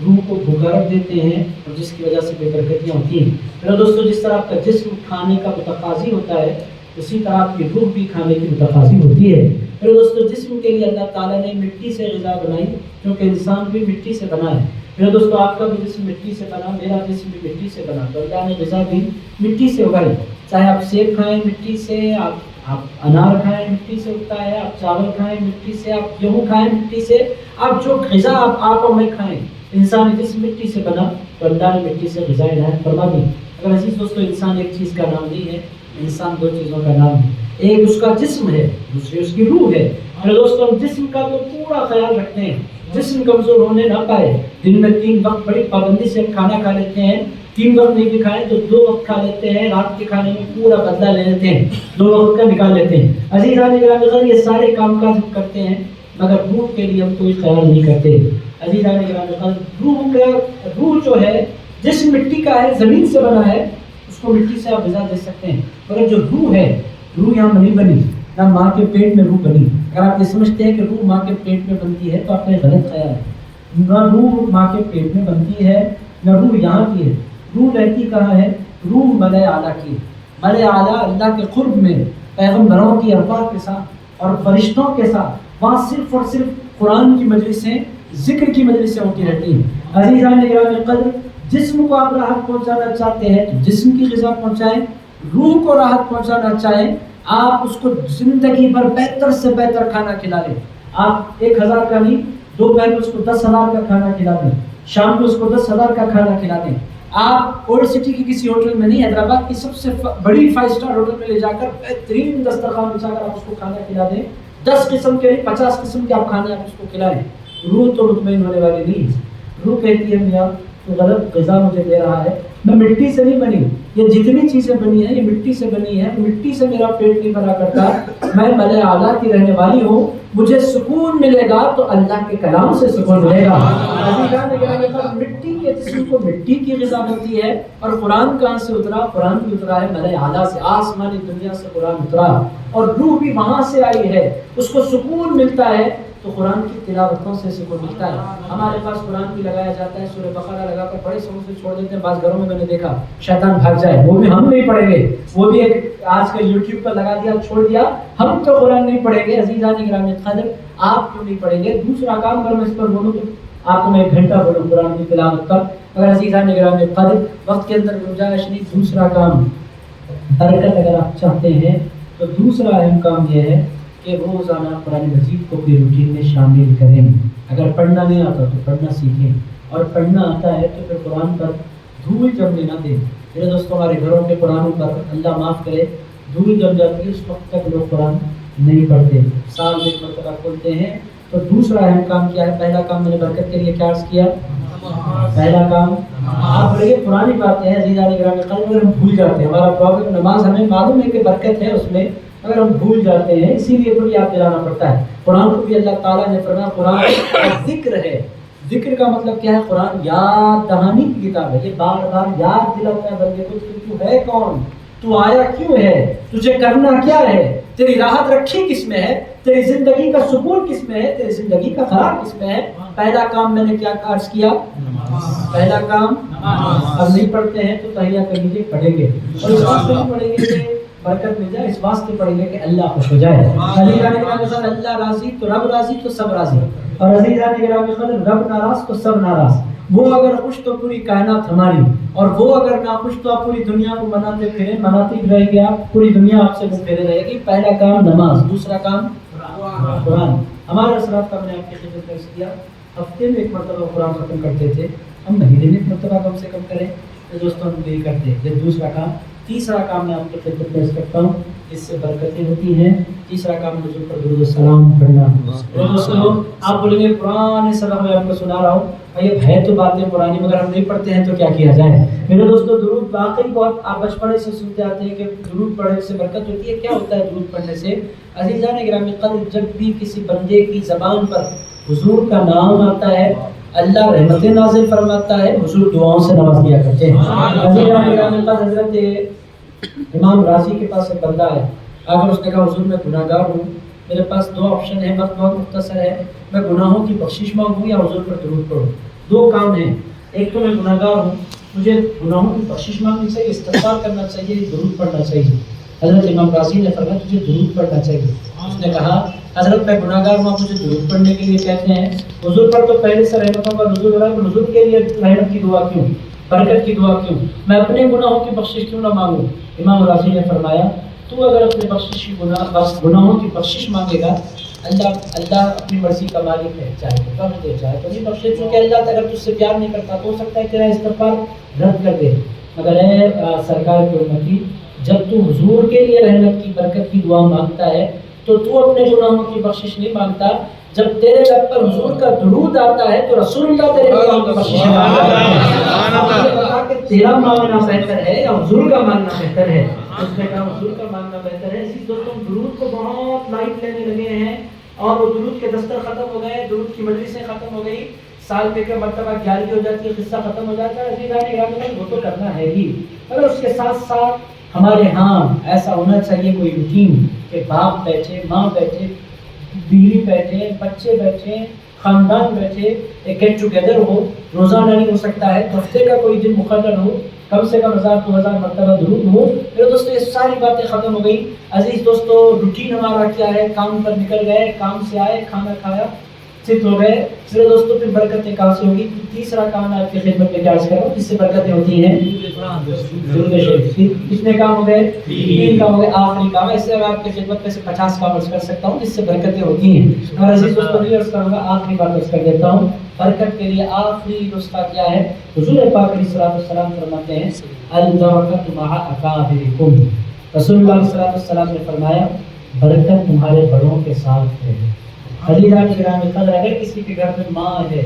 روح کو بھوکا رکھ دیتے ہیں، اور جس کی وجہ سے بے برکتیاں ہوتی ہیں۔ میرے دوستو، جس طرح آپ کا جسم کھانے کا متقاضی ہوتا ہے، اسی طرح آپ کی روح بھی کھانے کی متقاضی ہوتی ہے۔ میرے دوستو جسم کے لیے اللہ تعالیٰ نے مٹی سے غذا بنائی، کیونکہ انسان بھی مٹی سے بنا ہے۔ میرے دوستو آپ کا بھی جسم مٹی سے بنا، میرا جسم بھی مٹی سے بنا، تو اللہ نے غذا بھی مٹی سے اگائی۔ چاہے آپ سیب کھائیں مٹی سے، آپ انار کھائیں مٹی سے اگتا ہے، آپ چاول کھائیں مٹی سے، آپ گیہوں کھائیں مٹی سے، آپ جو غذا آپ اور میں کھائیں، انسان جسم مٹی سے بنا، تو اللہ نے مٹی سے غذا عنایت فرما دی۔ اگر عزیز دوستو انسان ایک چیز کا نام نہیں ہے، انسان دو چیزوں کا نام ہے، ایک اس کا جسم ہے، دوسری اس کی روح ہے۔ میرے دوستو ہم جسم کا تو پورا خیال رکھتے ہیں، جسم کمزور ہونے نہ پائے، دن میں 3 وقت بڑی پابندی سے ہم کھانا کھا لیتے ہیں، 3 وقت نہیں بھی کھائیں تو 2 وقت کھا لیتے ہیں، رات کے کھانے میں پورا بدلہ لے لیتے ہیں، 2 وقت کا نکال لیتے ہیں۔ عزیزان گرامی یہ سارے کام کاج ہم کرتے ہیں، مگر روح کے لیے ہم کوئی خیال نہیں کرتے۔ عزیزان گرامی روح جو ہے، جسم مٹی کا ہے، زمین سے بنا ہے، اس کو مٹی سے آپ غذا دے سکتے ہیں، مگر جو روح ہے، روح یہاں نہیں بنی، نہ ماں کے پیٹ میں روح بنی۔ اگر آپ یہ سمجھتے ہیں کہ روح ماں کے پیٹ میں بنتی ہے تو آپ کا غلط خیال ہے۔ نہ روح ماں کے پیٹ میں بنتی ہے، نہ روح یہاں کی ہے۔ روح رہتی کہاں ہے؟ روح ملائے اعلیٰ کی ہے۔ ملائے اعلیٰ اللہ کے قرب میں پیغمبروں کی ارواح کے ساتھ اور فرشتوں کے ساتھ، وہاں صرف اور صرف قرآن کی مجلسیں، ذکر کی مجلسیں ہوتی رہتی ہیں۔ عزیزان گرامی قدر، جسم کو آپ راحت پہنچانا چاہتے ہیں تو جسم کی غذا پہنچائیں، روح کو راحت پہنچانا چاہیں آپ اس کو زندگی بھر بہتر سے بہتر کھانا کھلا دیں۔ آپ 1000 کا نہیں، دوپہر میں اس کو 10,000 کا کھانا کھلا دیں، شام کو اس کو 10,000 کا کھانا کھلا دیں۔ آپ اولڈ سٹی کی کسی ہوٹل میں نہیں، حیدرآباد کی سب سے بڑی 5 اسٹار ہوٹل میں لے جا کر بہترین دسترخوان بچا کر آپ اس کو کھانا کھلا دیں، 10 قسم کے 50 قسم کے آپ کھانے آپ اس کو کھلائیں، روح تو مطمئن ہونے والی نہیں ہے۔ روح کہتی ہے میاں تو غلط غذا مجھے دے رہا ہے، میں مٹی سے نہیں بنی، یہ جتنی چیزیں بنی ہیں یہ مٹی سے بنی ہے، مٹی سے میرا پیٹ نہیں بھرا کرتا، میں ملائے اعلیٰ کی رہنے والی ہوں، مجھے سکون ملے گا تو اللہ کے کلام سے سکون ملے گا۔ مٹی کے جسم کو مٹی کی غذا ملتی ہے، اور قرآن کہاں سے اترا؟ قرآن بھی اترا ہے ملائے اعلیٰ سے، آسمانی دنیا سے قرآن اترا، اور روح بھی وہاں سے آئی ہے، اس کو سکون ملتا ہے تو قرآن کی تلاوتوں سے سکون ملتا ہے۔ ہمارے پاس قرآن بھی لگایا جاتا ہے، سورہ بقرہ لگا کر بڑے سمجھ سے چھوڑ دیتے ہیں، بعض گھروں میں نے دیکھا شیطان بھاگ جائے، وہ بھی ہم نہیں پڑھیں گے، وہ بھی ایک آج کل یوٹیوب پر لگا دیا، چھوڑ دیا، ہم تو قرآن نہیں پڑھیں گے۔ عزیزان گرامی قدر، آپ کیوں نہیں پڑھیں گے؟ دوسرا کام اگر میں اس پر بولوں تو آپ کو میں 1 گھنٹہ بولوں قرآن کی تلاوت پر، اگر عزیزان گرامی قدر وقت کے اندر گنجائش نہیں، دوسرا کام برکت اگر آپ چاہتے ہیں تو دوسرا اہم کام یہ ہے کہ روزانہ قرآن مجید کو اپنی روٹین میں شامل کریں۔ اگر پڑھنا نہیں آتا تو پڑھنا سیکھیں، اور پڑھنا آتا ہے تو پھر قرآن پر دھول جمنے نہ دیں۔ میرے دوستوں، ہمارے گھروں کے قرآنوں پر اللہ معاف کرے دھول جم جاتی ہے، اس وقت تک لوگ قرآن نہیں پڑھتے، سال میں 1 مرتبہ کھولتے ہیں۔ تو دوسرا اہم کام کیا ہے؟ پہلا کام میں نے برکت کے لیے کیا عرض کیا؟ پہلا کام آپ بڑے پرانی باتیں ہیں عزیزان گرامی قدر، اگر ہم بھول جاتے ہیں، ہمارا پرابلم نماز ہمیں معلوم ہے کہ برکت ہے اس میں، اگر ہم بھول جاتے ہیں، اسی لیے تو یاد دلانا پڑتا ہے۔ قرآن کو بھی اللہ تعالیٰ نے فرمایا قرآن ذکر ہے، ذکر کا مطلب کیا ہے؟ قرآن یاد دہانی کی کتاب ہے، یہ بار بار یاد دلاتا ہے بندے کو تو ہے کون، تو آیا کیوں ہے، تجھے کرنا کیا ہے، تیری راحت رکھی کس میں ہے، تیری زندگی کا سکون کس میں ہے، تیری زندگی کا خراب کس میں ہے۔ پہلا کام میں نے کیا عرض کیا؟ پہلا کام اب نہیں پڑھتے ہیں تو تحیہ کر لیجیے، پڑھیں گے، اور اس واسطے نہیں پڑھیں گے کہ برکت مل جائے، اس واسطے پڑھیں گے کہ اللہ خوش ہو جائے۔ اللہ راضی تو رب راضی تو سب راضی، اور عزیزان گرامی قدر رب ناراض تو سب ناراض، وہ اگر خوش تو پوری کائنات ہماری، اور وہ اگر ناخوش تو آپ پوری دنیا کو مناتے پھریں، مناتے رہیں گے آپ، پوری دنیا آپ سے وہ پھیرے رہے گی۔ پہلا کام نماز، دوسرا کام قرآن۔ ہمارے اثرات کا میں نے آپ کی خدمت میں کیا، ہفتے میں 1 مرتبہ قرآن ختم کرتے تھے، ہم مہینے میں 1 مرتبہ کم سے کم کریں، تو دوستوں ہم یہی کرتے ہیں۔ یہ دوسرا کام۔ تیسرا کام میں آپ کی خدمت پیش کرتا ہوں، اس سے برکتیں ہوتی ہیں۔ تیسرا کام حضور پر درود و سلام پڑھنا۔ دوستوں آپ بولیں گے پرانے سبق میں آپ کو سنا رہا ہوں، یہ ہے تو باتیں پرانی، مگر ہم نہیں پڑھتے ہیں تو کیا کیا جائے۔ میرے دوستوں درود واقعی بہت آپ بچپنے سے سنتے آتے ہیں کہ درود پڑھنے سے برکت ہوتی ہے۔ کیا ہوتا ہے درود پڑھنے سے؟ عزیزان گرامی قدر، جب بھی کسی بندے کی زبان پر حضور کا نام آتا ہے، اللہ رحمتیں نازل فرماتا ہے، حضور دعاؤں سے نواز دیا کرتے ہیں۔ عزیزان گرامی قدر، حضرت امام راضی کے پاس ایک بندہ ہے، اگر اس نے کہا حضور میں گناہ گار ہوں، میرے پاس 2 آپشن ہیں، وقت بہت مختصر ہے، میں گناہوں کی بخشش مانگوں یا حضور پر درود پڑھوں۔ 2 کام ہیں، ایک تو میں گناہ گار ہوں، مجھے گناہوں کی بخشش مانگنی چاہیے، استغفار کرنا چاہیے، درود پڑھنا چاہیے۔ حضرت امام راضی نے فرمایا تجھے درود پڑھنا چاہیے. اس نے کہا حضرت میں گناہگار ہوں، آپ مجھے درود پڑھنے کے لیے کہتے ہیں. حضور پر تو پہلے سے رحمتوں کا نزول ہو رہا ہے، حضور کے لیے رحمت کی دعا کیوں، برکت کی دعا کیوں، میں اپنے گناہوں کی بخشش کیوں نہ مانگوں؟ امام راضی نے فرمایا تو اگر اپنے گناہوں کی بخشش مانگے گا، اللہ اپنی مرضی کا مالک ہے، چاہے تو بخش دے چاہے تو نہیں بخشے، چونکہ اللہ اگر تجھ سے پیار نہیں کرتا تو ہو سکتا ہے تیرا استغفار رد کر دے. مگر اے سرکار کی امتی، جب تو حضور کے لیے رحمت کی برکت کی دعا مانگتا ہے تو اپنے گناہوں کی بخشش نہیں مانگتا. جب تیرے لب پر حضور کا درود آتا ہے تو رسول اللہ تیرے گناہوں کی بخشش مانگتا ہے. کہ تیرا مانگنا بہتر ہے یا حضور کا مانگنا بہتر ہے؟ اس نے کہا حضور کا مانگنا بہتر ہے. اسی دوستوں درود کو بہت لائٹ لینے لگے ہیں اور وہ درود کے دستر ختم ہو گئے، درود کی مجلسیں ختم ہو گئی، سال میں ایک مرتبہ گیارہویں ہو جاتی ہے، قصہ ختم ہو جاتا ہے. عزیزان وہ تو کرنا ہے ہی، مگر اس کے ساتھ ساتھ ہمارے ہاں ایسا ہونا چاہیے کوئی روٹین کہ باپ بیٹھے، ماں بیٹھے، بیوی بیٹھے، بچے بیٹھے، خاندان بیٹھے، ایک گیٹ ٹوگیدر ہو. روزانہ نہیں ہو سکتا ہے، ہفتے کا کوئی دن مقرر ہو، کم سے کم 1000-2000 مرتبہ درود ہو. میرے دوستو یہ ساری باتیں ختم ہو گئی. عزیز دوستو روٹین ہمارا کیا ہے؟ کام پر نکل گئے، کام سے آئے، کھانا کھایا، چت ہو گئے. میرے دوستو پھر برکتیں کہاں سے ہوگی؟ تیسرا کام آپ کی خدمت میں کیا عرض کروں جس سے برکتیں ہوتی ہیں؟ درود شریف. کتنے کام ہو گئے؟ 3 کام ہو گئے. آخری کام ہے، اس سے میں آپ کی خدمت میں سے 50 کام عرض کر سکتا ہوں جس سے برکتیں ہوتی ہیں. اور عزیز دوستو نہیں عرض کروں گا، آخری بات عرض کر دیتا ہوں. برکت کے لیے آخری نسخہ کیا ہے؟ حضور پاک علیہ الصلوۃ والسلام فرماتے ہیں البرکۃ مع اکابرکم. رسول اللہ صلی اللہ علیہ وسلم نے فرمایا برکت تمہارے بڑوں کے ساتھ ہے. عزیزان گرامی قدر، اگر کسی کے گھر میں ماں ہے،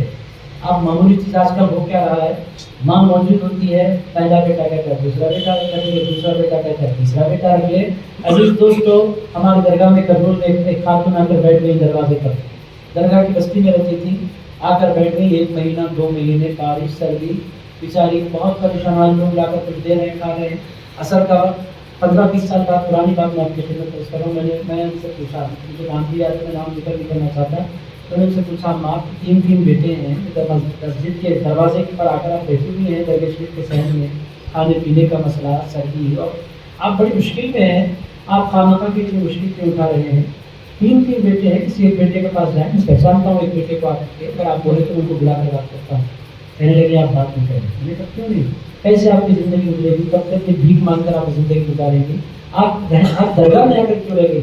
اب معمولی چیز آج کل ہو کیا رہا ہے، ماں موجود ہوتی ہے، پہلا بیٹا کہتا ہے دوسرا بیٹا رکھ لے، دوسرا بیٹا کہتا ہے تیسرا بیٹا رکھ لے. عزیز دوستو ہمارے درگاہ میں کرنول میں ایک خاتون آ کر بیٹھ گئی دروازے پر، درگاہ کی بستی میں رہتی تھی، آ کر بیٹھ گئی. 1 مہینہ 2 مہینے بارش سردی، بیچاری بہت پریشان، لوگ لا کر کچھ دے رہے ہیں، کھا رہے ہیں. اثر کا 15-20 سال بعد پرانی بات میں آپ کی خدمت پیش کر رہا ہوں. میں ان سے پوچھا، مجھے نام بھی آتا ہے، نام ذکر نہیں کرنا چاہتا، تو میں ان سے پوچھا ماں 3 بیٹے ہیں، مسجد کے دروازے پر آ کر آپ بیٹھی ہوئی ہیں، درگاہ شریف کے صحن میں، کھانے پینے کا مسئلہ، سردی، اور آپ بڑی مشکل میں ہیں، آپ خامخواہ کی اتنی مشکل کیوں اٹھا رہے ہیں؟ 3 بیٹے ہیں، کسی ایک بیٹے کے پاس جائیں، میں پہچانتا ہوں ایک بیٹے کو آ کر کے، اگر آپ بولے تو ان کو بلا کر بات کرتا ہوں. کہنے لگے آپ بات نہیں کریں. میں نے کہا کیوں نہیں؟ کیسے آپ کی زندگی گزرے گی؟ کب تک یہ بھیک مانگ کر آپ زندگی گزاریں گی؟ آپ درگاہ میں آ کر کیوں رہ گئی؟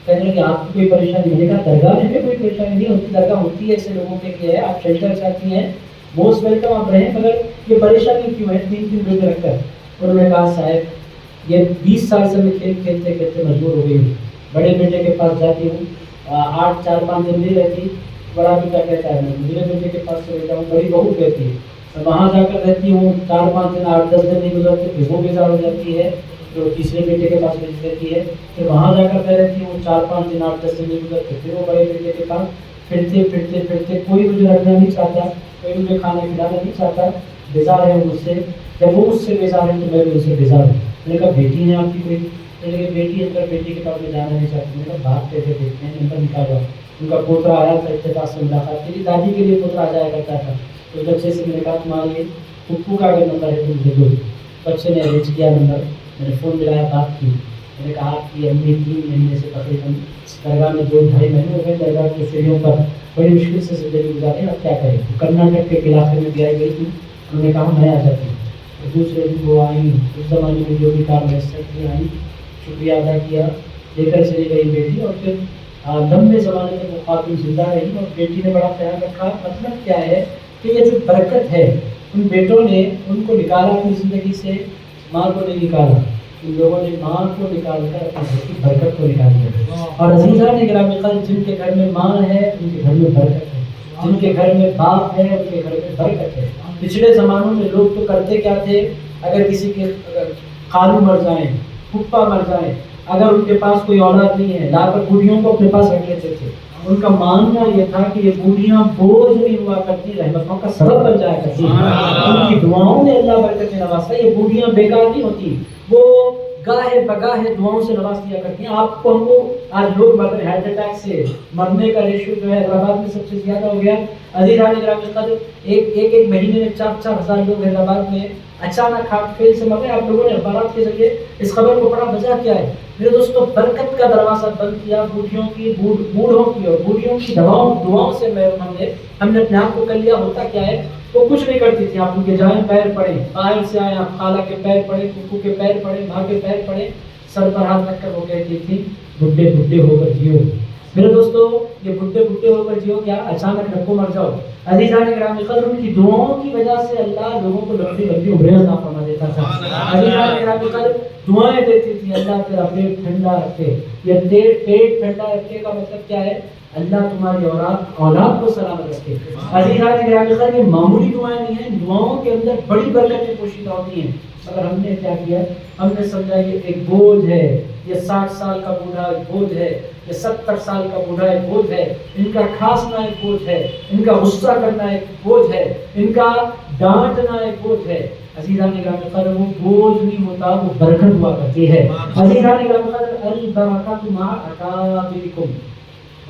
کہنے لگے آپ کو کوئی پریشانی؟ میں نے کہا درگاہ میں کوئی پریشانی نہیں ہوتی، درگاہ ہوتی ہے ایسے لوگوں کے لیے ہے، آپ شیلٹر چاہتی ہیں، موسٹ ویلکم آپ رہیں، مگر یہ پریشانی کیوں ہے 3 بیٹے رکھ کر؟ انہوں نے کہا صاحب یہ 20 سال سے میں کھیلتے کھیلتے مجبور ہو گئی ہوں. بڑے بیٹے کے پاس جاتی ہوں، 8-4-5 دن نہیں رہتی، بڑا بیٹا کہتا ہے میں دوسرے بیٹے کے پاس چلے جاؤں، بڑی بہو کہتی ہے وہاں جا کر رہتی ہوں، 4-5 دن 8-10 دن نہیں گزرتے، پھر وہ بیزار ہو جاتی ہے، جو تیسرے بیٹے کے پاس بھیج دیتی ہے، پھر وہاں جا کر میں رہتی ہوں، 4-5 دن 8-10 دن نہیں گزرتے، پھر وہ بڑے بیٹے کے پاس پھرتے پھرتے پھرتے کوئی مجھے رکھنا نہیں چاہتا، کوئی مجھے کھانا کھلانا نہیں چاہتا، بیزار ہے مجھ سے. جب وہ مجھ سے بیزار ہے تو میں بھی ان سے بیزار ہوں. میں نے کہا بیٹی ہے آپ کی کوئی؟ میں نے کہا بیٹی اندر، بیٹی کے پاس میں جانا نہیں چاہتی. میں نے کہا بات کیسے دیکھتے ہیں، نمبر نکالا. ان کا پوترا آیا تھا اتفاق سے ملاقات کے لیے، دادی کے لیے پوترا آ جایا کرتا تھا، تو بچے سے میں نے کہا تمہارے پپو کا اگر نمبر ہے تو مجھے دو. بچے نے ارینج کیا نمبر، میں نے فون ملایا، بات کی. میں نے کہا آپ کی امی 3 مہینے سے تقریباً درگاہ میں 2-2.5 مہینے ہو گئے، درگاہ کی سیڑھیوں پر بڑی مشکل سے زندگی گزارے، اب کیا کریں؟ کرناٹک کے علاقے میں بھی آئی گئی تھی. انہوں نے کہا میں آ جاتی ہوں. دوسرے دن وہ آئیں، اس زمانے میں جو بھی کام میسر کی آئیں، شکریہ ادا کیا، لے کر چلی گئی بیٹی. اور پھر لمبے زمانے میں وہ خاتون زندہ رہی اور بیٹی نے بڑا خیال رکھا. مطلب کیا ہے کہ یہ جو برکت ہے، ان بیٹوں نے ان کو نکالا اپنی زندگی سے، ماں کو نہیں نکالا. ان لوگوں نے ماں کو نکال کر اپنی گھر کی برکت کو نکال دیا. اور عزیزان گرامی قدر، جن کے گھر میں ماں ہے ان کے گھر میں برکت ہے، جن کے گھر میں باپ ہے ان کے گھر میں برکت ہے. پچھلے زمانوں میں لوگ تو کرتے کیا تھے، اگر کسی کے خالو مر جائیں، پھپھا مر جائیں، اگر ان کے پاس کوئی اولاد نہیں ہے، لا کر بوڑھیوں کو اپنے پاس رکھ لیتے تھے. ان کا ماننا یہ تھا کہ یہ بوڑھیاں بوجھ نہیں ہوا کرتی، رحمتوں کا سبب بن جایا کرتی. ان کی دعاؤں نے اللہ برکت نوازا. یہ بوڑھیاں بیکار نہیں ہوتی، وہ گاہے بگاہے دعاؤں سے نواز دیا کرتی ہیں. آپ کو ہم کو آج لوگ مر رہے ہیں ہارٹ اٹیک سے, مرنے کا ریشو جو ہے حیدرآباد میں سب سے زیادہ ہو گیا. عزیزان گرامی قدر, ایک مہینے میں 4-4 ہزار لوگ حیدرآباد میں اچانک ہارٹ فیل سے مر رہے ہیں. آپ لوگوں نے اخبارات کے ذریعے اس خبر کو پڑھا. وجہ کیا ہے میرے دوستوں؟ برکت کا دروازہ بند کیا بوڑھوں کی اور بوڑھیوں کی دعاؤں سے ہم نے اپنے آپ کو کر لیا. ہوتا کیا ہے, وہ کچھ نہیں کرتی تھی. آپ ان کے جائیں پیر پڑے, باہر سے آئے آپ خالہ کے پیر پڑے, پھپھو کے پیر پڑے, ماں کے پیر پڑے, سر پر ہاتھ رکھ کر وہ کہتی تھی بڈھے بڈھے ہو کر جیو. میرے دوستو یہ بڈھے بڈھے ہو کر جیو کیا اچانک رکھو مر جاؤ. عزیزان گرامی قدر, ان کی دعاؤں کی وجہ سے اللہ لوگوں کو لمبی لمبی عمریں عطا فرما دیتا تھا. عزیزان گرامی قدر, دعائیں دیتی تھی اللہ تیرا پیٹ ٹھنڈا رکھے. یہ پیٹ ٹھنڈا رکھے کا مطلب کیا ہے؟ اللہ تمہاری اولاد کو سلامت رکھے. عزیزان گرامی قدر, یہ معمولی دعائیں نہیں ہیں, دعاؤں کے اندر بڑی برکتیں پوشیدہ ہوتی ہیں. مگر ہم نے کیا کیا؟ ہم نے سمجھا یہ ایک بوجھ ہے, یہ 60 سال کا بوڑھا ایک بوجھ ہے, یہ 70 سال کا بوڑھا ایک بوجھ ہے, ان کا کھانسنا ایک بوجھ ہے, ان کا غصہ کرنا ایک بوجھ ہے, ان کا ڈانٹنا ایک بوجھ ہے. عزیزان گرامی قدر, وہ بوجھ نہیں ہوتا, وہ برکت ہوا کرتی ہے. عزیزان گرامی قدر, البرکۃ مع اکابرکم.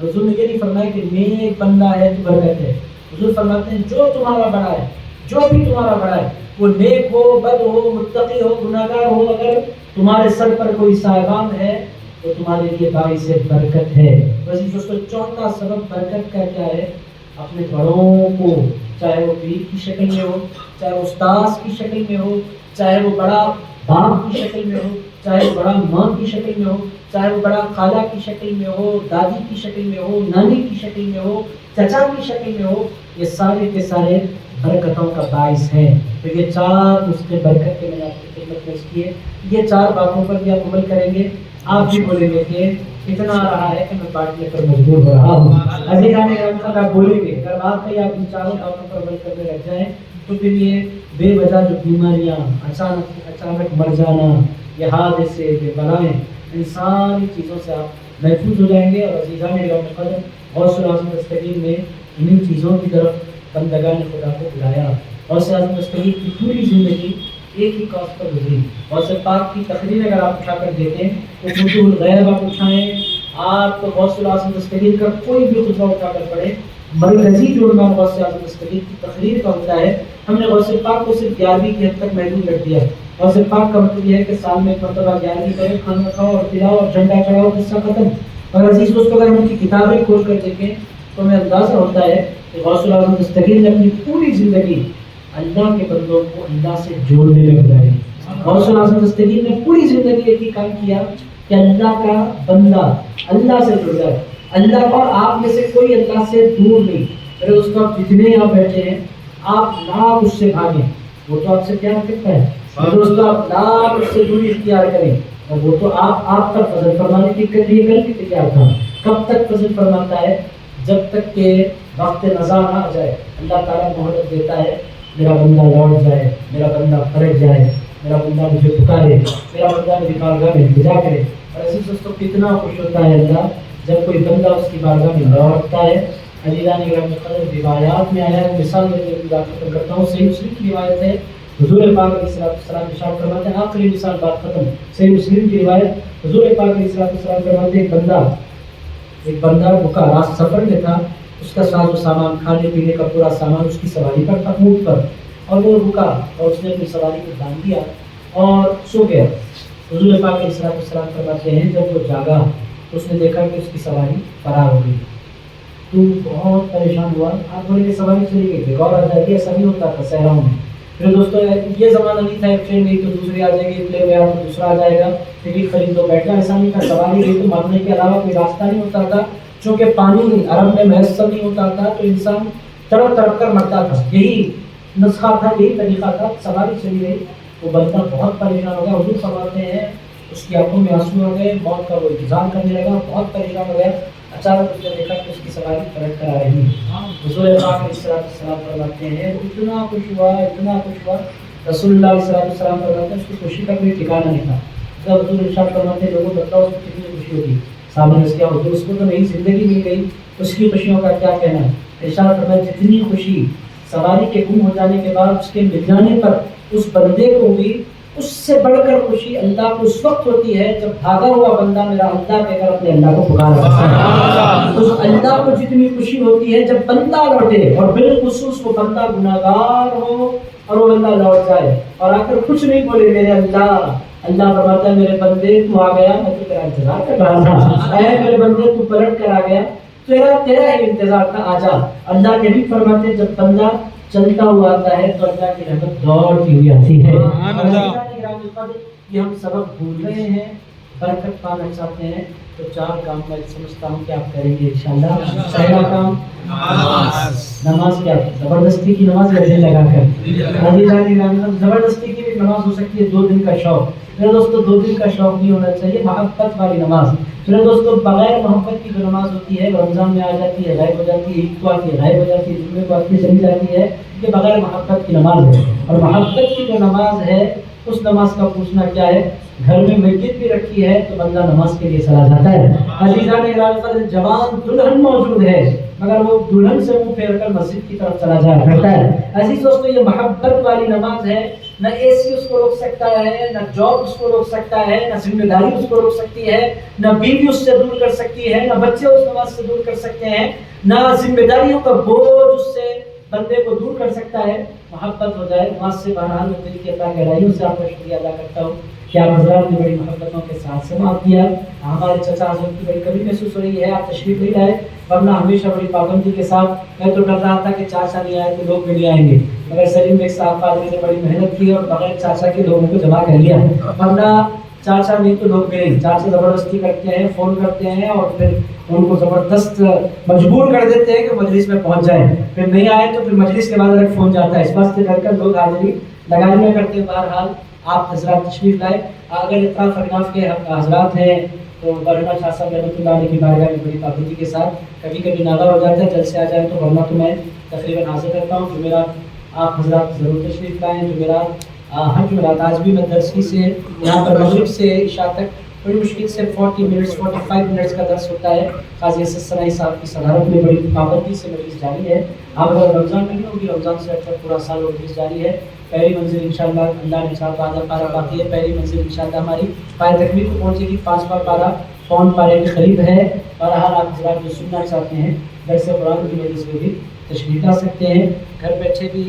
حضور نے یہ نہیں فرمایا کہ نیک بندہ ہے تو برکت ہے. حضور فرماتے ہیں جو تمہارا بڑا ہے, جو بھی تمہارا بڑا ہے, وہ نیک ہو, بد ہو, متقی ہو, گناہگار ہو, اگر تمہارے سر پر کوئی صاحبان ہے تو تمہارے لیے باعث برکت ہے. بس دوستو, چوتھا سبب برکت کا کیا ہے؟ اپنے بڑوں کو, چاہے وہ پیر کی شکل میں ہو, چاہے وہ استاذ کی شکل میں ہو, چاہے وہ بڑا باپ کی شکل میں ہو, چاہے وہ بڑا ماں کی شکل میں ہو, چاہے وہ بڑا خالہ کی شکل میں ہو, دادی کی شکل میں ہو, نانی کی شکل میں ہو, چچا کی شکل میں ہو, یہ سارے کے سارے برکتوں کا باعث ہیں. تو یہ 4 نسخے برکت کے میں نے آپ کی خدمت پیش کیے. یہ 4 باتوں پر بھی آپ عمل کریں گے, آپ بھی بولیں گے کہ اتنا آ رہا ہے کہ میں بانٹنے پر مجبور ہو رہا ہوں. عزیزان گرامی, آپ بولیں گے اگر واقعی آپ ان 4 باتوں پر عمل کرنے لگ جائیں تو پھر یہ بے وجہ جو بیماریاں, اچانک مر جانا, یہ حادثے, یہ بلائیں, ان ساری چیزوں سے آپ محفوظ ہو جائیں گے. اور عزیزان گرامی قدر, غوث الاعظم دستگیر نے انہیں چیزوں کی طرف بندگان خدا کو بلایا. غوث اعظم دستگیر کی پوری زندگی ایک ہی کاز پر گزری. غوث پاک کی تقریر اگر آپ اٹھا کر دیکھیں تو فتوح الغیب آپ اٹھائیں, آپ کو غوث الاعظم دستگیر کا کوئی بھی خطبہ اٹھا کر پڑھیں, مرکزی جو عنوان غوث اعظم دستگیر کی تقریر کا ہوتا ہے. ہم نے غوث پاک کو صرف 11ویں کی حد تک محدود رکھ دیا. غوث پاک کا مطلب یہ ہے کہ سال میں ایک مرتبہ 11ویں کرے, کھانا کھاؤ اور پلاؤ اور جھنڈا چڑھاؤ, قصہ ختم. اور عزیز دوستوں, اگر ہم ان کی کتابیں کھول کر دیکھیں تو ہمیں اندازہ ہوتا ہے کہ غوث الاعظم دستگیر نے اپنی پوری زندگی اللہ کے بندوں کو اللہ سے جوڑنے میں گزاری. غوث الاعظم دستگیر نے پوری زندگی ایک ہی کام کیا کہ اللہ کا بندہ اللہ سے جڑ جائے. اللہ اور آپ میں سے کوئی اللہ سے دور نہیں. میرے دوستوں, آپ جتنے یہاں بیٹھے ہیں آپ لاکھ اس سے بھاگیں, وہ تو آپ سے پیار کرتا ہے. میرے دوستوں, آپ لاکھ اس سے دوری اختیار کریں, اور وہ تو آپ پر فضل فرمانے کے لیے کل بھی تیار تھا. کب تک فضل فرماتا ہے؟ جب تک کہ وقت نظر نہ آ جائے. اللہ تعالیٰ مہلت دیتا ہے, میرا بندہ لوٹ جائے, میرا بندہ پلٹ جائے, میرا بندہ مجھے پکارے, میرا بندہ میری بارگاہ میں التجا کرے. اور عزیز دوستوں, کتنا خوش ہوتا ہے اللہ جب کوئی بندہ اس کی بارگاہ میں لوٹتا ہے. عزیزان گرامی قدر, روایات میں آیا ہے, مثال میں ایک بات ختم کرتا ہوں. صحیح مسلم کی روایت ہے, حضور پاک علیہ السلام ارشاد فرماتے ہیں, آخری مثال بات ختم. صحیح مسلم کی روایت, حضور پاک علیہ السلام فرماتے ہیں, ایک بندہ بھوکا راست سفر میں تھا, اس کا ساز و سامان, کھانے پینے کا پورا سامان اس کی سواری پر تھا, اونٹ پر, اور وہ رکا اور اس نے اپنی سواری کو باندھ دیا اور سو گیا. حضور پاک علیہ السلام فرماتے ہیں جب وہ جاگا تو اس نے دیکھا کہ اس کی سواری فرار ہو گئی. تو بہت پریشان ہوا. آپ بولے کہ سواری چلی گئی, غور آ جاتی ہے, ایسا نہیں ہوتا تھا صحراؤں میں. پھر دوستوں, یہ زمانہ نہیں تھا ایک ٹرین گئی تو دوسری آ جائے گی, پلے گیا تو دوسرا آ جائے گا, ٹکٹ خریدو بیٹھنا, ایسا نہیں تھا. سواری گئی تو مرنے کے علاوہ کوئی راستہ نہیں ہوتا تھا. چونکہ پانی عرب میں میسر نہیں ہوتا تھا تو انسان تڑپ تڑپ کر مرتا تھا. یہی نسخہ تھا, یہی طریقہ تھا. سواری چلی گئی, وہ بندہ بہت پریشان ہو گیا. حضور فرماتے ہیں اس کی آنکھوں میں آنسو آ گئے, موت کا وہ انتظار کرنے لگا, بہت پریشان ہو گیا. اچانک اس نے دیکھا کہ اس کی سواری پلٹ کر آ رہی ہے. حضور پاک علیہ السلام فرماتے ہیں اتنا خوش ہوا, اتنا خوش ہوا. رسول اللہ علیہ السلام فرماتے ہیں اس کی خوشی کا کوئی ٹھکانا نہیں تھا. جب حضور ارشاد فرماتے ہیں لوگوں بتاؤ اس کو کتنی خوشی ہوگی. صحابہ نے کیا, حضور اس کو تو نئی زندگی مل گئی, اس کی خوشیوں کا کیا کہنا ہے. ارشاد فرمایا جتنی خوشی سواری کے گم ہو جانے کے بعد اس کے مل جانے پر اس بندے کو ہوئی اس سے بڑھ کر خوشی اللہ کو اس وقت ہوتی ہے جب بھاگا ہوا بندہ میرا اللہ کہہ کر اپنے اللہ کو پکار رہا ہے. اس اللہ کو جتنی خوشی ہوتی ہے جب بندہ لوٹے، اور بالخصوص وہ بندہ گناہگار ہو اور وہ بندہ لوٹ جائے اور آ کر کچھ نہیں بولے میرے اللہ. اللہ فرماتا ہے میرے بندے تو آ گیا، میں تو تیرا انتظار کر رہا تھا. اے میرے بندے تو پلٹ کر آ گیا، تیرا ہی انتظار تھا، آجا. اللہ کے بھی فرماتے جب بندہ چلتا ہوا آتا ہے تو اللہ کی رحمت دوڑتی ہوئی آتی ہے. یہ ہم سبق بھول رہے ہیں، برکت پانا چاہتے ہیں تو 4 کام میں سمجھتا ہوں کہ آپ کریں گے انشاءاللہ. پہلا کام نماز. کیا زبردستی کی نماز یا دل لگا کر؟ زبردستی کی بھی نماز ہو سکتی ہے. 2 دن کا شوق میرے دوستو، 2 دن کا شوق نہیں ہونا چاہیے. محبت والی نماز میرے دوستو، بغیر محبت کی جو نماز ہوتی ہے رمضان میں آ جاتی ہے غائب ہو جاتی ہے، عید کو آتی ہے غائب ہو جاتی ہے، جمعے کو آتی ہے چلی جاتی ہے. یہ بغیر محبت کی نماز ہے. اور محبت کی جو نماز ہے اس نماز کا پوچھنا کیا ہے. گھر میں مسجد بھی رکھی ہے تو بندہ نماز کے لیے چلا جاتا ہے. عزیزان گرامی، جوان دلہن موجود ہے مگر وہ دلہن سے منہ پھیر کر مسجد کی طرف چلا جایا کرتا ہے. عزیز دوستو، یہ محبت والی نماز ہے. نہ اے سی اس کو روک سکتا ہے، نہ جاب اس کو روک سکتا ہے، نہ ذمہ داری اس کو روک سکتی ہے، نہ بیوی اس سے دور کر سکتی ہے، نہ بچے اس نماز سے دور کر سکتے ہیں، نہ ذمہ داریوں کا بوجھ اس سے بندے کو دور کر سکتا ہے. محبت ہو جائے نماز سے. بہرحال میں دل کی عطا گہرائیوں سے آپ کا شکریہ ادا کرتا ہوں کہ آپ حضرات نے بڑی محبتوں کے ساتھ سماعت کیا. ہمارے چچا حضرت کی بڑی کمی محسوس ہو رہی ہے، آپ تشریف نہیں لائے، ورنہ ہمیشہ بڑی پابندی کے ساتھ. میں تو ڈر رہا تھا کہ چاچا نہیں آئے تو لوگ بھی نہیں آئیں گے، مگر سلیم بیگ صاحب آدمی نے بڑی محنت کی اور بغیر چاچا کے لوگوں کو جمع کر لیا. ورنہ چاچا نہیں تو لوگ بھی نہیں. چاچا زبردستی کرتے ہیں، فون کرتے ہیں اور پھر ان کو زبردست مجبور کر دیتے ہیں کہ مجلس میں پہنچ جائیں. پھر نہیں آئے تو پھر مجلس کے بعد الگ فون جاتا ہے. اس واسطے کر کر لوگ حاضری لگا لیا کرتے ہیں. بہرحال آپ حضرات تشریف لائے. اگر اطراف اکناف کے حضرات ہیں تو ورنہ شاہ صاحب رحمۃ اللہ علیہ کی بارگاہ میں بڑی پابندی کے ساتھ کبھی کبھی ناغہ ہو جاتا ہے، جلد سے آ جائے تو، ورنہ تو میں تقریباً حاضر رہتا ہوں. جمعرات آپ حضرات ضرور تشریف لائیں. جمعرات ہر جمعرات آج بھی میں درسی سے یہاں پر مغرب سے عشاء تک بڑی مشکل سے 45 منٹس کا درس ہوتا ہے. قاضی اسد سنائی صاحب کی صدارت میں بڑی پابندی سے مجلس جاری ہے. اب اگر رمضان میں نہیں ہوگی، رمضان سے اکثر پورا سال وہ مجلس جاری ہے. پہلی منزل انشاءاللہ اللہ نے چاہا تو آدھا پارہ باقی ہے. پہلی منزل انشاءاللہ ہماری پائے تکمیل کو پہنچے گی. 5واں پارہ پون پارے کی خرید ہے. بہرحال آپ حضرات جو سننا چاہتے ہیں درس قرآن کی مجلس میں بھی تشریف لا سکتے ہیں. گھر بیٹھے بھی